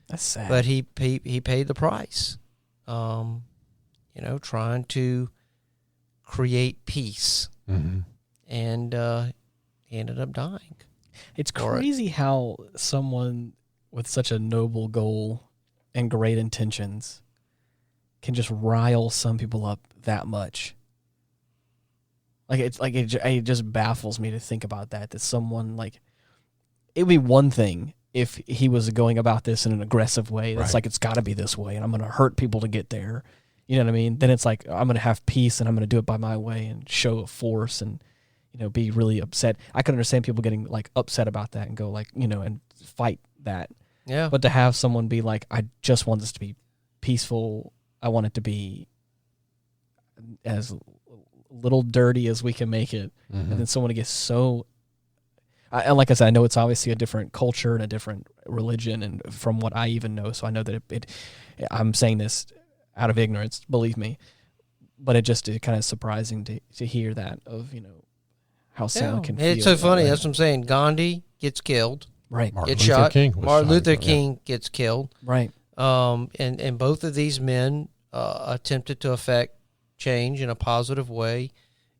That's sad. But he paid the price, trying to create peace, and he ended up dying. It's crazy how someone with such a noble goal and great intentions can just rile some people up that much. It just baffles me to think about that someone, it would be one thing if he was going about this in an aggressive way. That's right. It's got to be this way, and I'm going to hurt people to get there. You know what I mean? Then it's like, I'm going to have peace and I'm going to do it by my way and show force and, be really upset. I could understand people getting like upset about that and go like, and fight that. Yeah. But to have someone be like, I just want this to be peaceful. I want it to be as little dirty as we can make it. Mm-hmm. And then someone gets so, and like I said, I know it's obviously a different culture and a different religion, and from what I even know, so I know that I'm saying this out of ignorance, believe me, but it kind of surprising to hear that of, how someone can feel. It's so funny. That's what I'm saying. Gandhi gets killed. Right. Martin Gets Luther shot. King was Martin shot Luther as well. King gets killed. Right. And both of these men attempted to affect change in a positive way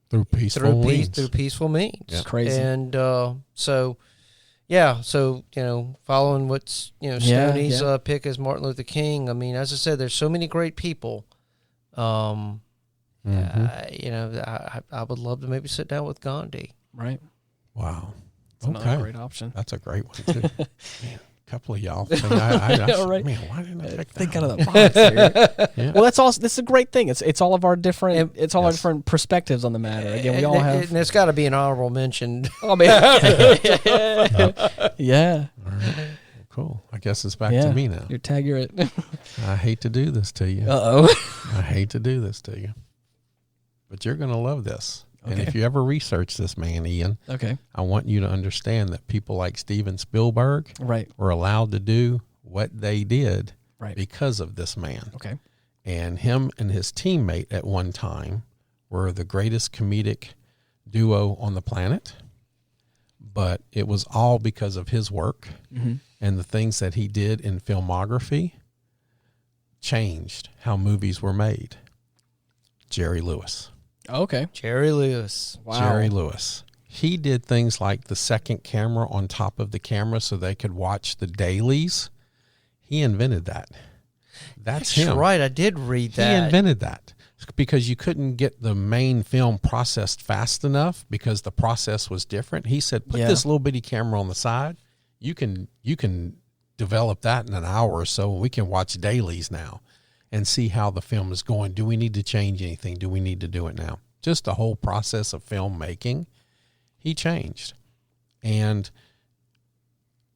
Through peaceful means. through peaceful means. It's crazy. And so following what's Stoney's pick as Martin Luther King. I mean, as I said, there's so many great people. I would love to maybe sit down with Gandhi. Right. Wow. It's another great option. That's a great one, too. Man, a couple of y'all think Right. Man, why didn't I pick that? Think out of the box here. Yeah. Well, this is a great thing. It's all of our different our different perspectives on the matter. Again, we all have. And it's got to be an honorable mention. I mean, yeah. All right. Cool. I guess it's back to me now. Your tag, you're it. I hate to do this to you. I hate to do this to you. But you're going to love this. Okay. And if you ever research this man, Ian, Okay. I want you to understand that people like Steven Spielberg Right. were allowed to do what they did Right. because of this man. Okay. And him and his teammate at one time were the greatest comedic duo on the planet. But it was all because of his work and the things that he did in filmography changed how movies were made. Jerry Lewis. Okay. Jerry Lewis. Wow. Jerry Lewis. He did things like the second camera on top of the camera so they could watch the dailies. He invented that. That's him. Right. I did read that. He invented that because you couldn't get the main film processed fast enough because the process was different. He said, put this little bitty camera on the side. You can develop that in an hour or so, and we can watch dailies now and see how the film is going. Do we need to change anything? Do we need to do it now? Just the whole process of filmmaking, he changed. And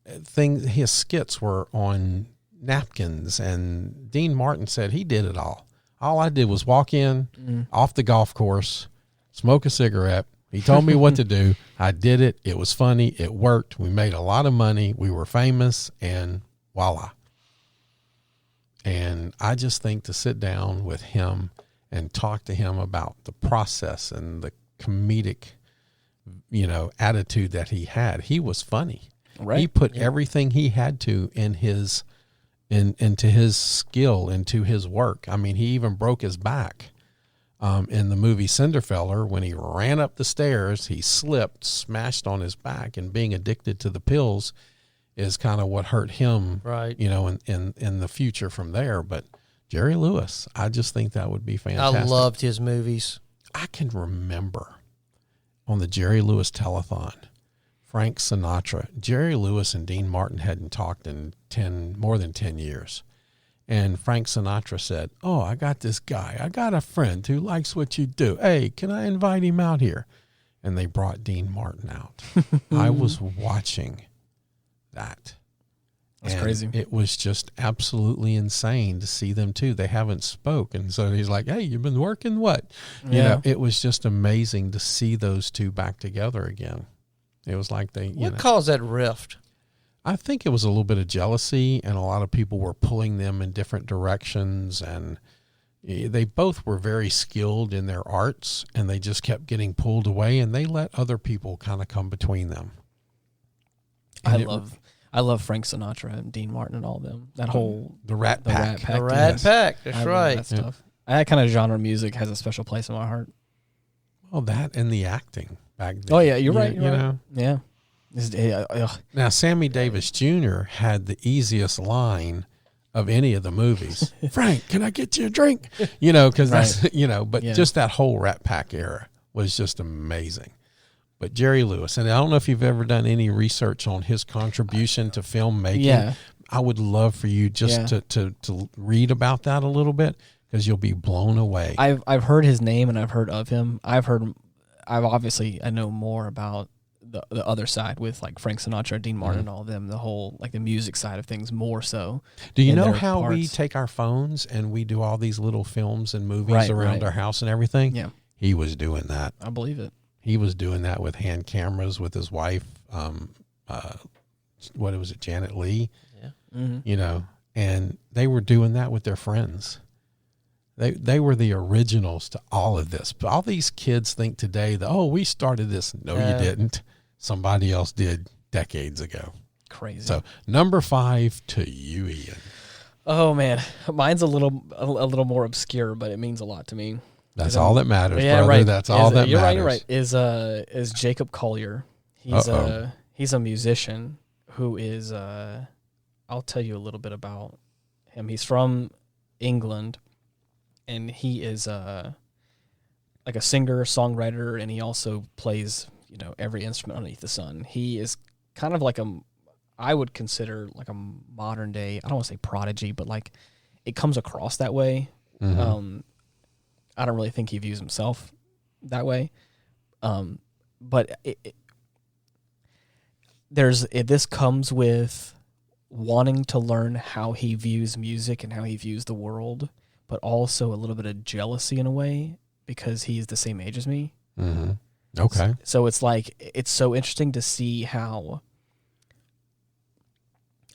his skits were on napkins, and Dean Martin said he did it all. All I did was walk in off the golf course, smoke a cigarette. He told me what to do. I did it. It was funny. It worked. We made a lot of money. We were famous, and voila. And I just think to sit down with him and talk to him about the process and the comedic, attitude that he had. He was funny. Right. He put everything he had to into his skill, into his work. I mean, he even broke his back in the movie Cinderfeller. When he ran up the stairs, he slipped, smashed on his back, and being addicted to the pills is kind of what hurt him, right? In the future from there. But Jerry Lewis, I just think that would be fantastic. I loved his movies. I can remember on the Jerry Lewis telethon, Frank Sinatra, Jerry Lewis and Dean Martin hadn't talked in more than 10 years. And Frank Sinatra said, "Oh, I got this guy. I got a friend who likes what you do. Hey, can I invite him out here?" And they brought Dean Martin out. I was watching that. That's crazy. It was just absolutely insane to see them two. They haven't spoken. So he's like, "Hey, you've been working what?" Yeah. It was just amazing to see those two back together again. It was like What caused that rift? I think it was a little bit of jealousy, and a lot of people were pulling them in different directions, and they both were very skilled in their arts, and they just kept getting pulled away, and they let other people kind of come between them. I love Frank Sinatra and Dean Martin and all of them. That whole The Rat Pack. The Rat Pack. That's I love right. that stuff. That kind of genre of music has a special place in my heart. Well, that and the acting back then. Oh yeah, you're right. You You're right. know. Yeah. Now, Sammy Davis Jr. had the easiest line of any of the movies. "Frank, can I get you a drink?" Because that's, but just that whole Rat Pack era was just amazing. But Jerry Lewis, and I don't know if you've ever done any research on his contribution to filmmaking. Yeah. I would love for you just to read about that a little bit, because you'll be blown away. I've heard his name and I've heard of him. I know more about the other side with like Frank Sinatra, Dean Martin, and all of them. The whole like the music side of things more so. Do you know how we take our phones and we do all these little films and movies around our house and everything? Yeah, he was doing that. I believe it. He was doing that with hand cameras with his wife. What was it, Janet Leigh? Yeah. Mm-hmm. You know, and they were doing that with their friends. They were the originals to all of this. But all these kids think today that, oh, we started this. No, you didn't. Somebody else did decades ago. Crazy. So number 5 to you, Ian. Oh man, mine's a little more obscure, but it means a lot to me. That's all that matters, yeah, brother. right. That's all that matters. You're right. Is Jacob Collier. He's a musician who is I'll tell you a little bit about him. He's from England, and he is like a singer, songwriter, and he also plays, you know, every instrument underneath the sun. He is kind of like I would consider like a modern day, I don't want to say Prodigy, but like it comes across that way. Mm-hmm. I don't really think he views himself that way. But this comes with wanting to learn how he views music and how he views the world, but also a little bit of jealousy in a way because he's the same age as me. Mm-hmm. Okay. So it's like, it's so interesting to see how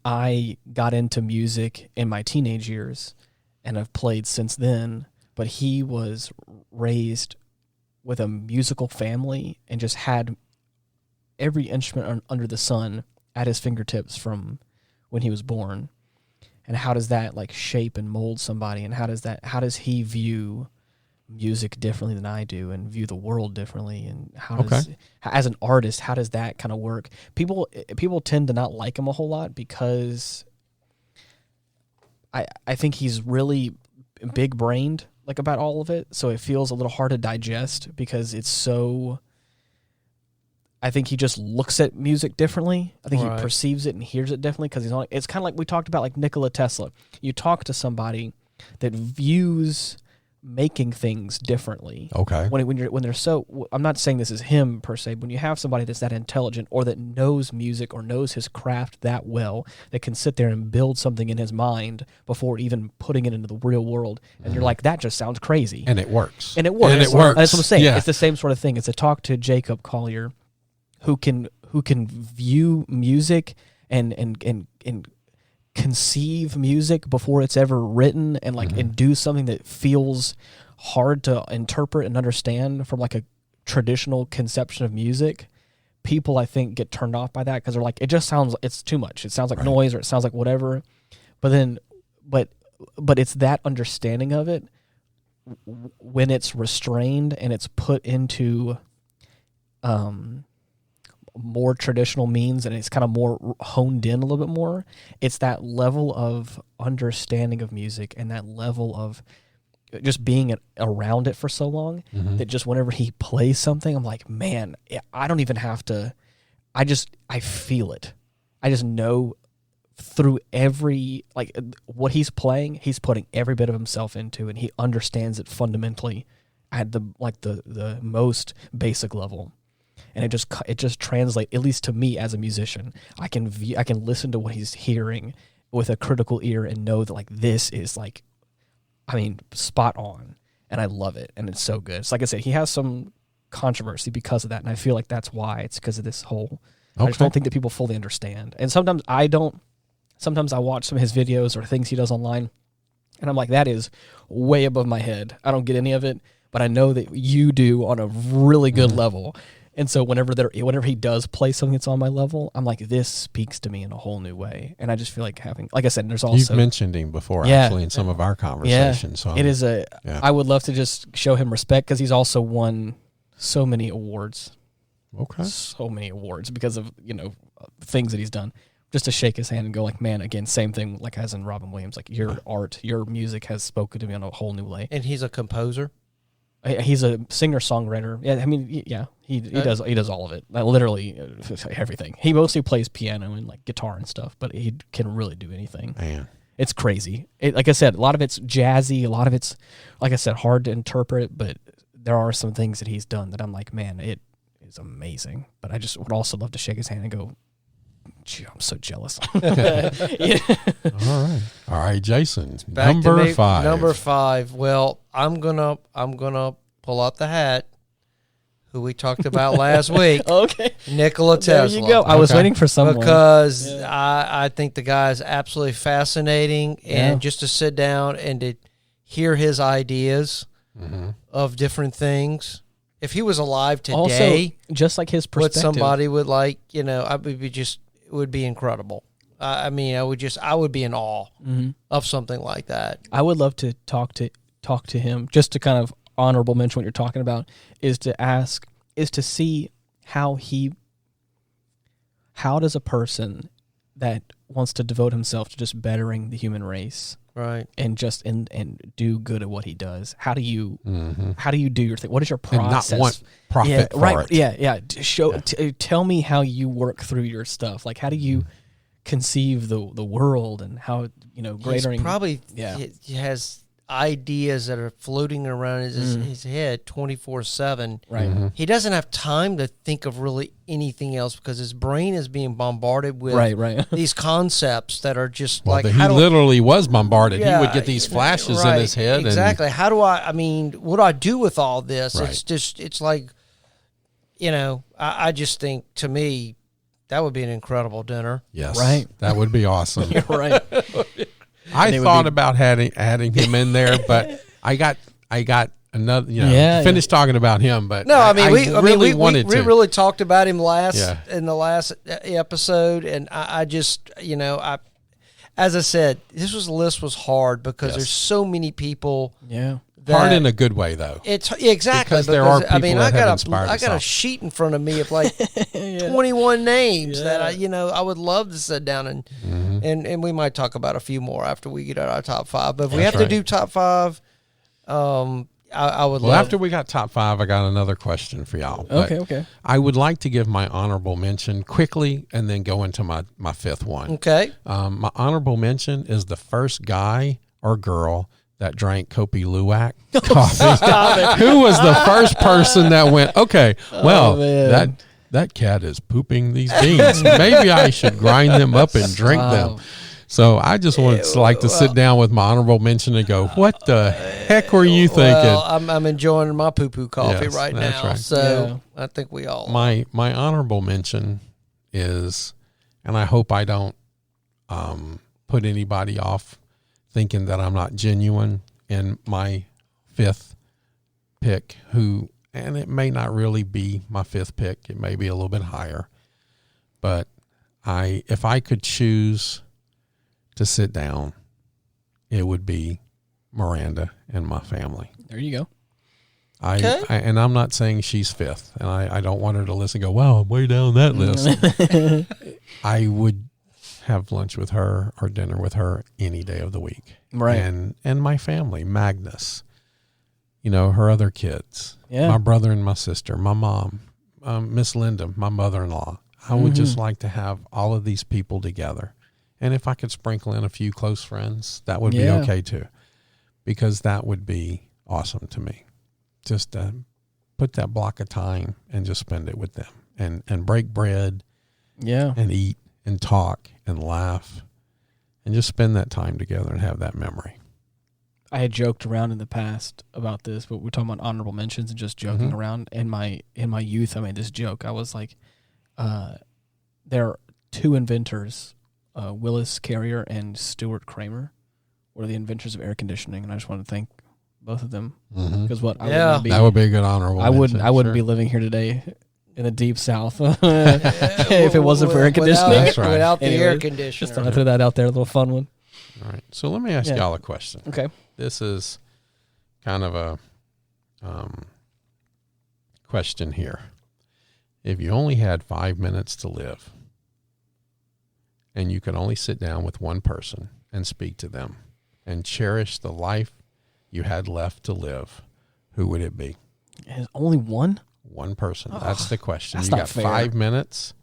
I got into music in my teenage years and I've played since then, but he was raised with a musical family and just had every instrument under the sun at his fingertips from when he was born. And how does that like shape and mold somebody? And how does he view music differently than I do and view the world differently? And as an artist, how does that kind of work? People tend to not like him a whole lot because I think he's really big brained like about all of it. So it feels a little hard to digest because it's so, I think he just looks at music differently. I think he perceives it and hears it differently because it's kind of like we talked about like Nikola Tesla. You talk to somebody that views making things differently. Okay. When they're so, I'm not saying this is him per se, but when you have somebody that's that intelligent or that knows music or knows his craft that well, that can sit there and build something in his mind before even putting it into the real world, and you're like, that just sounds crazy. And it works. And it works. And it works. That's what I'm saying. Yeah. It's the same sort of thing. It's to talk to Jacob Collier, who can view music and conceive music before it's ever written and like and do something that feels hard to interpret and understand from like a traditional conception of music. People I think get turned off by that because they're like, it's too much. It sounds like noise or it sounds like whatever. But it's that understanding of it when it's restrained and it's put into more traditional means and it's kind of more honed in a little bit more. It's that level of understanding of music and that level of just being around it for so long that just whenever he plays something, I'm like, man, I don't even have to, I feel it. I just know through every, like what he's playing, he's putting every bit of himself into, and he understands it fundamentally at the most basic level. And it just translates, at least to me as a musician. I can listen to what he's hearing with a critical ear and know that like this is like, I mean, spot on, and I love it, and it's so good. It's like I said, he has some controversy because of that, and I feel like that's why. It's because of this whole. I just don't think that people fully understand, and sometimes I don't. Sometimes I watch some of his videos or things he does online, and I'm like, that is way above my head. I don't get any of it, but I know that you do on a really good level. And so whenever he does play something that's on my level, I'm like, this speaks to me in a whole new way. And I just feel like having, like I said, there's also... You've mentioned him before, actually, in some of our conversations. Yeah, so I would love to just show him respect because he's also won so many awards. Okay. So many awards because of, things that he's done. Just to shake his hand and go like, man, again, same thing like as in Robin Williams. Like your art, your music has spoken to me on a whole new way. And he's a composer? He's a singer-songwriter. Yeah, I mean, yeah, he does all of it. Literally everything. He mostly plays piano and like guitar and stuff, but he can really do anything. Man, It's crazy. Like I said, a lot of it's jazzy. A lot of it's, like I said, hard to interpret. But there are some things that he's done that I'm like, man, it is amazing. But I just would also love to shake his hand and go, gee, I'm so jealous. Yeah. All right, Jason. Back to Number me, 5. Number 5. Well, I'm gonna pull out the hat. Who we talked about last week. Okay. Nikola Tesla. There you go. I was waiting for someone. Because I think the guy is absolutely fascinating. And just to sit down and to hear his ideas of different things. If he was alive today. Also, just like his perspective. What somebody would like, I would be it would be incredible. I would be in awe of something like that. I would love to talk to him, just to kind of honorable mention what you're talking about, is to see how does a person that wants to devote himself to just bettering the human race, right, and just and do good at what he does, how do you do your thing? What is your process? And not want profit for it. Yeah. Tell me how you work through your stuff. Like, how do you conceive the world, and how greater? He has ideas that are floating around his head 24/7. Right. He doesn't have time to think of really anything else because his brain is being bombarded with these concepts that are just he literally was bombarded. Yeah, he would get these flashes in his head. Exactly. How do what do I do with all this? Right. It's like, I just think, to me, that would be an incredible dinner. Yes. Right. That would be awesome. You're right. I thought about adding him in there, but I got another. Finished talking about him, but we really talked about him in the last episode, and I just as I said, this list was hard because there's so many people. Yeah. Hard in a good way, though. It's exactly because there are people that have inspired I got a sheet in front of me of like 21 names that I would love to sit down and we might talk about a few more after we get our top 5. But if we have to do top 5, I would. Well, after we got top 5, I got another question for y'all. Okay. I would like to give my honorable mention quickly and then go into my 5th one. Okay. My honorable mention is the first guy or girl that drank Kopi Luwak coffee. Who was the first person that went, okay, well, that cat is pooping these beans. Maybe I should grind them up and drink them. So I just wanted to sit down with my honorable mention and go, what the heck were you thinking? Well, I'm enjoying my poo-poo coffee right now. Right. So I think we all My honorable mention is, and I hope I don't put anybody off thinking that I'm not genuine in my 5th pick, and it may not really be my 5th pick. It may be a little bit higher, but if I could choose to sit down, it would be Miranda and my family. There you go. And I'm not saying she's 5th, and I don't want her to listen and go, wow, I'm way down that list. I would have lunch with her or dinner with her any day of the week. Right. And my family, Magnus, her other kids, yeah, my brother and my sister, my mom, Miss Linda, my mother-in-law. I would just like to have all of these people together. And if I could sprinkle in a few close friends, that would be okay too, because that would be awesome to me. Just put that block of time and just spend it with them and break bread, and eat and talk and laugh and just spend that time together and have that memory. I had joked around in the past about this, but we're talking about honorable mentions and just joking around. In my youth, I made this joke. I was like, there are 2 inventors, Willis Carrier and Stuart Kramer, were the inventors of air conditioning, and I just want to thank both of them because that would be a good honorable. I wouldn't be living here today in the deep south if it wasn't for air conditioning. Without the air conditioner. Just thought I'd throw that out there, a little fun one. All right. So let me ask y'all a question. Okay. This is kind of a question here. If you only had 5 minutes to live and you could only sit down with one person and speak to them and cherish the life you had left to live, who would it be? Only one? One person. That's the question. That's You not got fair. 5 minutes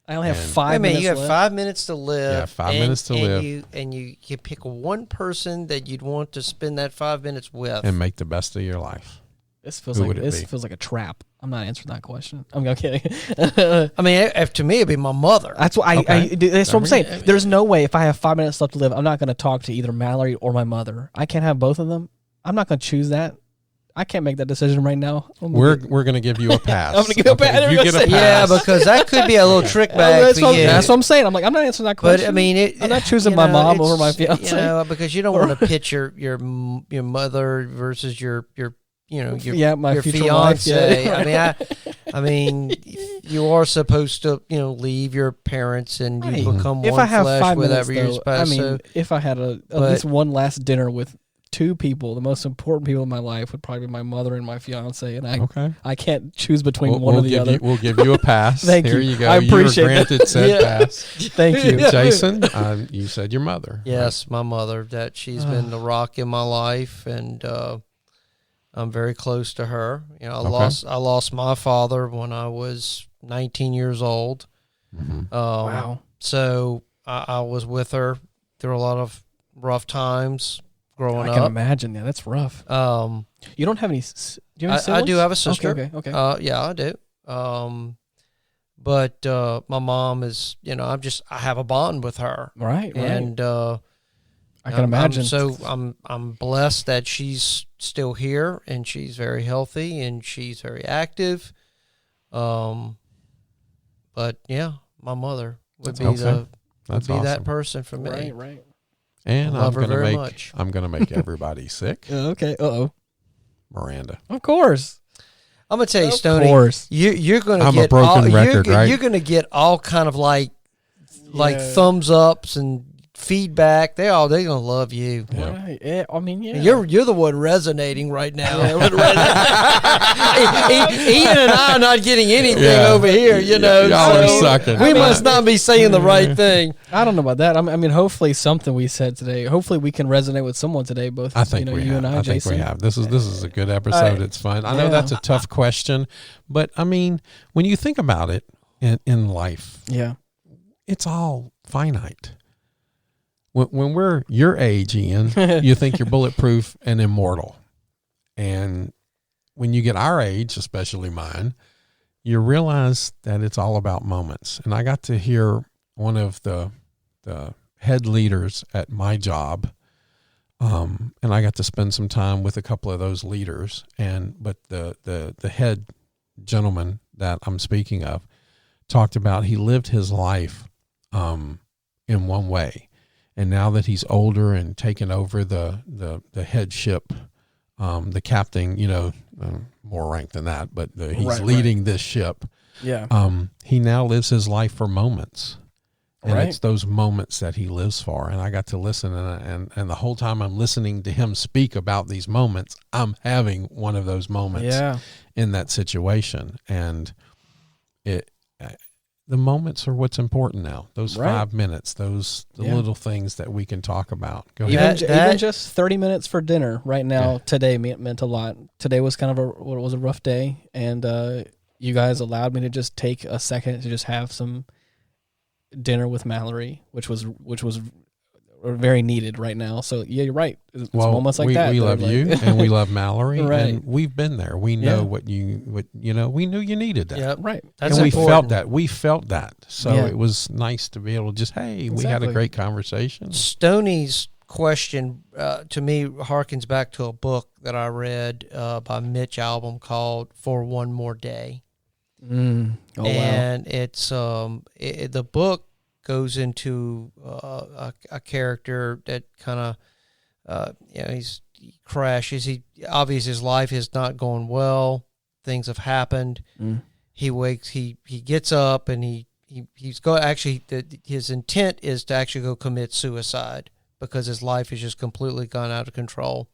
I only have And- 5 minutes you have left. 5 minutes to live. Yeah, 5 minutes to live. You can pick one person that you'd want to spend that 5 minutes with. and make the best of your life. This feels Who like would it this be? feels like a trap. I'm not answering that question. I'm kidding. I mean, to me, it'd be my mother. That's what Okay. that's what I'm saying. There's no way if I have 5 minutes left to live, I'm not going to talk to either Mallory or my mother. I can't have both of them. I'm not going to choose that. I can't make that decision right now. We're going to give you a pass. I'm gonna give you a pass. You get a pass. Yeah, because that could be a little trick bag for you. That's what I'm saying. I'm like, I'm not answering that question. But I mean, I'm not choosing you my know, mom it's- over my fiance. You know, because you don't want to pitch your mother versus your my your future wife, fiance. yeah. I mean, you are supposed to leave your parents and you Right. become If one I have flesh 5 with minutes, every though, spouse. I mean, So, if I had at least one last dinner with two people, the most important people in my life would probably be my mother and my fiance, and I can't choose between one or the other. We'll give you a pass. Thank Here you. you go. I appreciate you were granted said Yeah. pass. Thank you. Jason, you said your mother. yes, my mother. That she's been the rock in my life, and I'm very close to her. You know, I lost my father when I was 19 years old. Mm-hmm. Wow. So I was with her through a lot of rough times growing I can up. imagine. Yeah, that's rough. You don't have any. Do you have any I siblings? do have a sister. Okay. Yeah, I do. But my mom is, I have a bond with her, Right. and I can imagine. I'm blessed that she's still here and she's very healthy and she's very active. But yeah, my mother would be That's that awesome. person for me. Right. And Love her very I'm much. going to make everybody sick. Okay. Miranda. Of course. I'm gonna tell you, Of Stoney, course. you're gonna I'm a get broken record, right? You're gonna get all kind of like Yeah. thumbs ups and feedback. They're gonna love you. Yeah. Right. Yeah, I mean, yeah. You're the one resonating right now. Ian and I are not getting anything over here, Y'all are so sucking. we must not be saying the right thing. I don't know about that. I mean, hopefully something we said today. Hopefully we can resonate with someone today. Both, I think we you have. and I, I think Jason. we have. This is a good episode. It's fun. I know Yeah. that's a tough question, but I mean, when you think about it in life, Yeah. it's all finite. When we're your age, Ian, you think you're bulletproof and immortal. And when you get our age, especially mine, you realize that it's all about moments. And I got to hear one of the head leaders at my job, and I got to spend some time with a couple of those leaders. But the head gentleman that I'm speaking of talked about he lived his life in one way. And now that he's older and taken over the headship, the captain, more rank than that, but he's leading this ship. Yeah. He now lives his life for moments. And Right. it's those moments that he lives for. And I got to listen, and the whole time I'm listening to him speak about these moments, I'm having one of those moments in that situation. And the moments are what's important now. Those 5 minutes, the little things that we can talk about. Go ahead. Even just 30 minutes for dinner right now today meant a lot. Today was kind of a rough day, and you guys allowed me to just take a second to just have some dinner with Mallory, which was very needed right now. So yeah, you're right. It's moments like that. We love you and we love Mallory, Right. and we've been there. We know what we knew you needed that. Yep. Right. That's and important. we felt that. So Yeah. it was nice to be able to just, we had Exactly. a great conversation. Stoney's question to me harkens back to a book that I read by Mitch Albom called For One More Day. Oh, wow. And it's the book goes into a character that kind of he crashes. Obviously his life is not going well. Things have happened. He wakes. He gets up and he's go. Actually, his intent is to actually go commit suicide because his life has just completely gone out of control.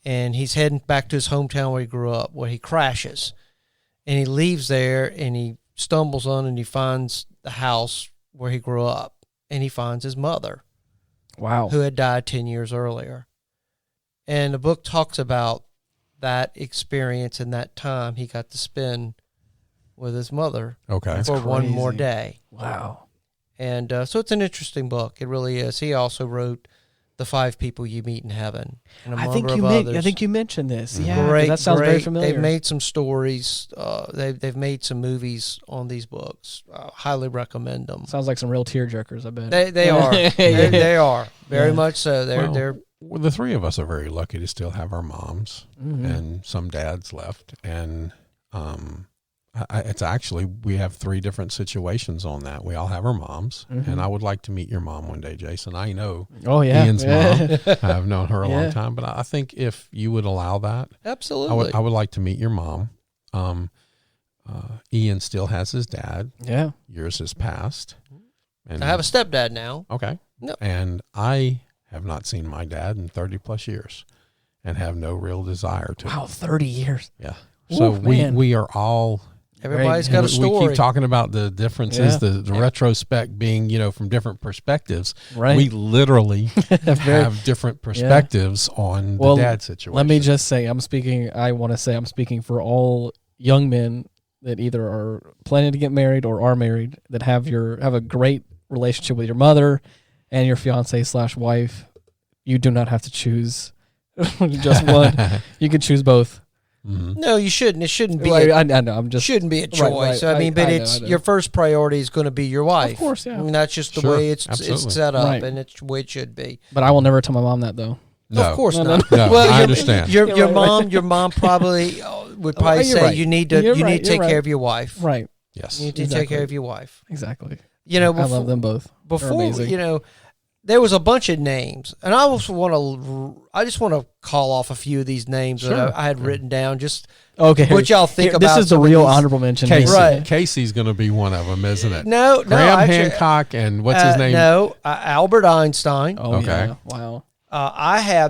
And he's heading back to his hometown where he grew up, where he crashes. And he leaves there and he stumbles on and he finds the house where he grew up, and he finds his mother, Wow. who had died 10 years earlier. And the book talks about that experience and that time he got to spend with his mother Okay. for one more crazy. day. Wow. And so it's an interesting book. It really is. He also wrote The 5 People You Meet in Heaven. And a I number think of others. I think you mentioned this. Mhm. Yeah, 'cause Great, that sounds very great. familiar. They've made some stories. They've made some movies on these books. Highly recommend them. Sounds like some real tearjerkers, I bet. They are. They are very Yeah. much so. Well, They're Well, the three of us are very lucky to still have our moms Mhm. and some dads left. And it's actually, we have 3 different situations on that. We all have our moms. Mhm. And I would like to meet your mom one day, Jason. I know Oh, yeah. Ian's mom. I've known her a Yeah. long time. But I think if you would allow that, absolutely. I would like to meet your mom. Ian still has his dad. Yeah. Yours has passed. And I have a stepdad now. Okay. Yep. And I have not seen my dad in 30 plus years and have no real desire to. Wow, 30 years. Yeah. So Oof, man. we are all, Everybody's Right. got a we story. keep talking about the differences, Yeah. the retrospect being, from different perspectives. Right. We literally Very- have different perspectives on Well, the dad situation. Let me just say, I'm speaking for all young men that either are planning to get married or are married that have a great relationship with your mother and your fiance/wife. You do not have to choose just one. You can choose both. Mhm. No, you shouldn't. It shouldn't be. Right, I know. I'm just Shouldn't be a choice. right. I mean, but I know, it's I know. your first priority is going to be your wife. Of course, yeah. I mean, that's just the Sure, way it's absolutely. set up, Right. and it's the way it should be. But I will never tell my mom that though. No. Of course No, not. no, I your- understand. Your Yeah, right. your mom probably would probably you're say right. you need You're to right, take you're care right. of your wife. Right. Yes. You need to Exactly. take care of your wife. Exactly. You know, I love them both. They're before amazing. there was a bunch of names, and I just want to call off a few of these names Sure. that I had written down. Just Okay. what y'all think Here, about this is the some of real these. honorable mention. Casey. here. Right. Casey's going to be one of them, isn't it? No, Graham actually, Hancock and what's his name? No, Albert Einstein. Oh, Okay. yeah. Wow.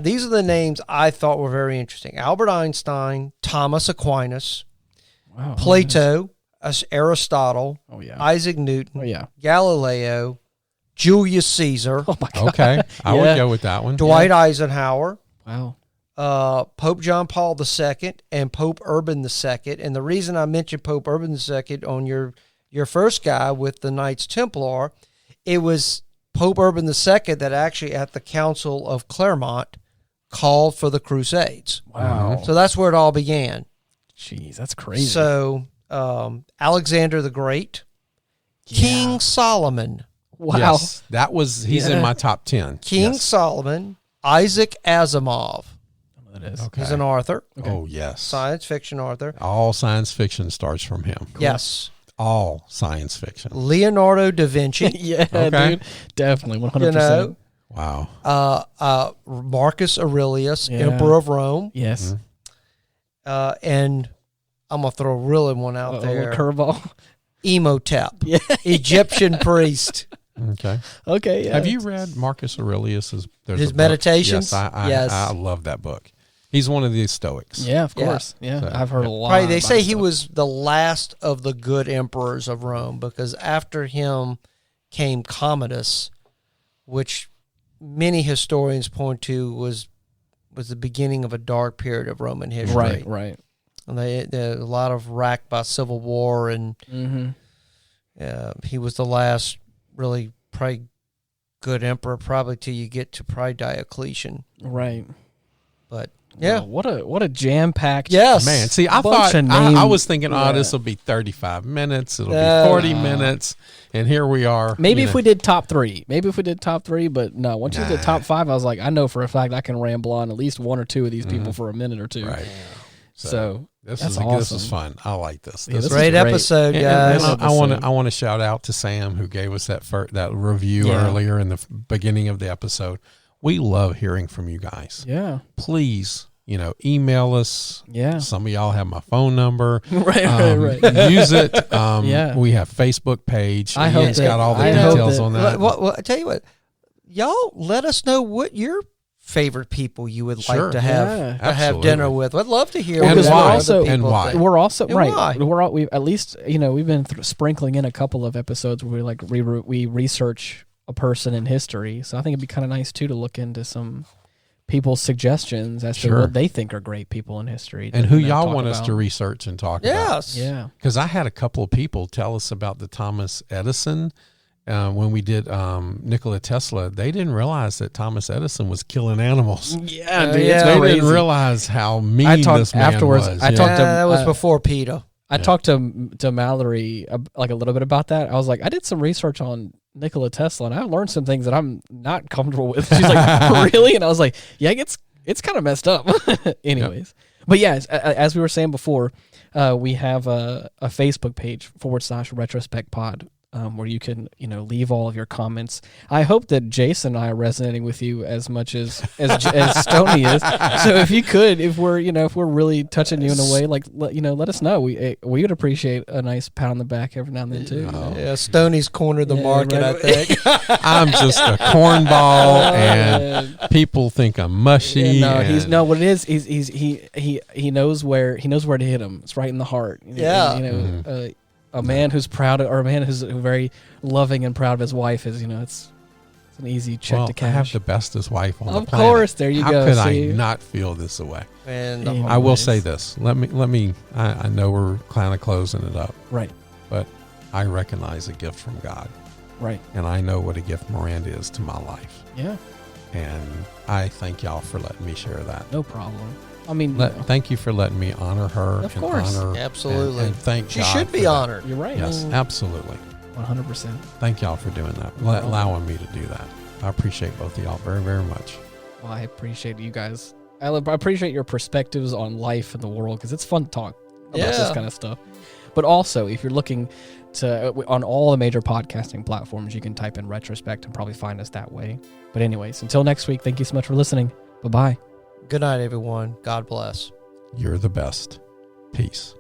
These are the names I thought were very interesting: Albert Einstein, Thomas Aquinas, Wow. Plato, Aristotle, Oh, yeah. Isaac Newton, Oh, yeah. Galileo, Julius Caesar, Oh, my God. Okay. I Yeah. would go with that one. Dwight Eisenhower, Wow. Pope John Paul II, and Pope Urban II. And the reason I mentioned Pope Urban II on your first guy with the Knights Templar, it was Pope Urban II that actually at the Council of Clermont called for the Crusades. Wow. So that's where it all began. Jeez, that's crazy. So Alexander the Great, King Solomon, wow. Yes. He's Yeah. in my top 10. King Yes. Solomon, Isaac Asimov. That is. Okay. He's an author, Okay. Oh, yes. science fiction author. All science fiction starts from him. Yes. All science fiction. Leonardo da Vinci, Yeah, Okay. dude. Definitely 100%. Wow. Marcus Aurelius, Yeah. Emperor of Rome, Yes. and I'm going to throw a really one out A there. little curveball. Imhotep, Yeah. Egyptian priest. Okay. Okay. Yeah. Have you read Marcus Aurelius's there's His a book. Meditations? Yes, Yes. I love that book. He's one of the Stoics. Yeah, of Yeah. course. Yeah. So, I've heard a lot. Right, they about say his he stuff. was the last of the good emperors of Rome because after him came Commodus, which many historians point to was the beginning of a dark period of Roman history. Right, right. And they're a lot of racked by civil war, and Mm-hmm. he was the last really probably good emperor, probably till you get to probably Diocletian. Right. But yeah, Wow, what a jam packed. yes, Man, see, I Bunch thought of I name- was thinking, yeah. this will be 35 minutes. It'll No. be 40 minutes, and here we are. Maybe you if know. we did top three. But no. Once you did Nah. top five, I was like, I know for a fact I can ramble on at least one or two of these people for a minute or two. right. So This that's is awesome. this is fun. I like this. Yeah, This this is is great great. episode, And- guys. and I Episode. want to shout out to Sam who gave us that review Yeah. earlier in the beginning of the episode. We love hearing from you guys. Yeah. Please, email us. Yeah. Some of y'all have my phone number. right. Use it. Yeah. We have Facebook page. I hope Ian's that- got all the I hope details that- on that. Well, I tell you what, y'all let us know what your favorite people you would Sure. like to have Yeah. to have Absolutely. dinner with. I'd love to hear And what why? other people And why? think. We're also And right. why? We at least we've been sprinkling in a couple of episodes where we research a person in history. So I think it'd be kind of nice too to look into some people's suggestions as to Sure. what they think are great people in history. And to, who you know, y'all talk want us about. to research and talk about. Yes. Yeah. Because I had a couple of people tell us about the Thomas Edison. When we did Nikola Tesla, they didn't realize that Thomas Edison was killing animals. Yeah, dude, dude, it's it's They crazy. didn't realize how mean I talked this man afterwards. was. I talked to that was before PETA. I talked to Mallory like a little bit about that. I was like, I did some research on Nikola Tesla, and I learned some things that I'm not comfortable with. She's like, really? And I was like, yeah, it's kind of messed up. Anyways, but yeah, as we were saying before, we have a Facebook page /Retrospect Pod. Where you can, leave all of your comments. I hope that Jason and I are resonating with you as much as Stoney is. So if we're really touching you in a way, like let us know. We would appreciate a nice pat on the back every now and then too. Yeah, Stoney's cornered the market, right. I think. I'm just a cornball, and people think I'm mushy. Yeah, and what it is. He knows where to hit him. It's right in the heart. Yeah. A man who's proud of, or a man who's very loving and proud of his wife is, it's an easy check well, to I cash. have the bestest wife on the Of planet. course, there you How go. could See? I not feel this way? And Yeah. I will Anyways. say this. Let me. I know we're kind of closing it up, Right, but I recognize a gift from God, right. and I know what a gift Miranda is to my life, Yeah, and I thank y'all for letting me share that. no problem. I mean, Thank you for letting me honor her. Of and course. honor Absolutely. and thank she God should for be that. honored. you're right. Yes, absolutely. 100%. Thank y'all for doing that, allowing me to do that. I appreciate both of y'all very, very much. Well, I appreciate you guys. I appreciate your perspectives on life and the world because it's fun to talk about this Yeah. kind of stuff. But also, if you're looking to on all the major podcasting platforms, you can type in Retrospect and probably find us that way. But anyways, until next week, thank you so much for listening. Bye-bye. Good night, everyone. God bless. You're the best. Peace.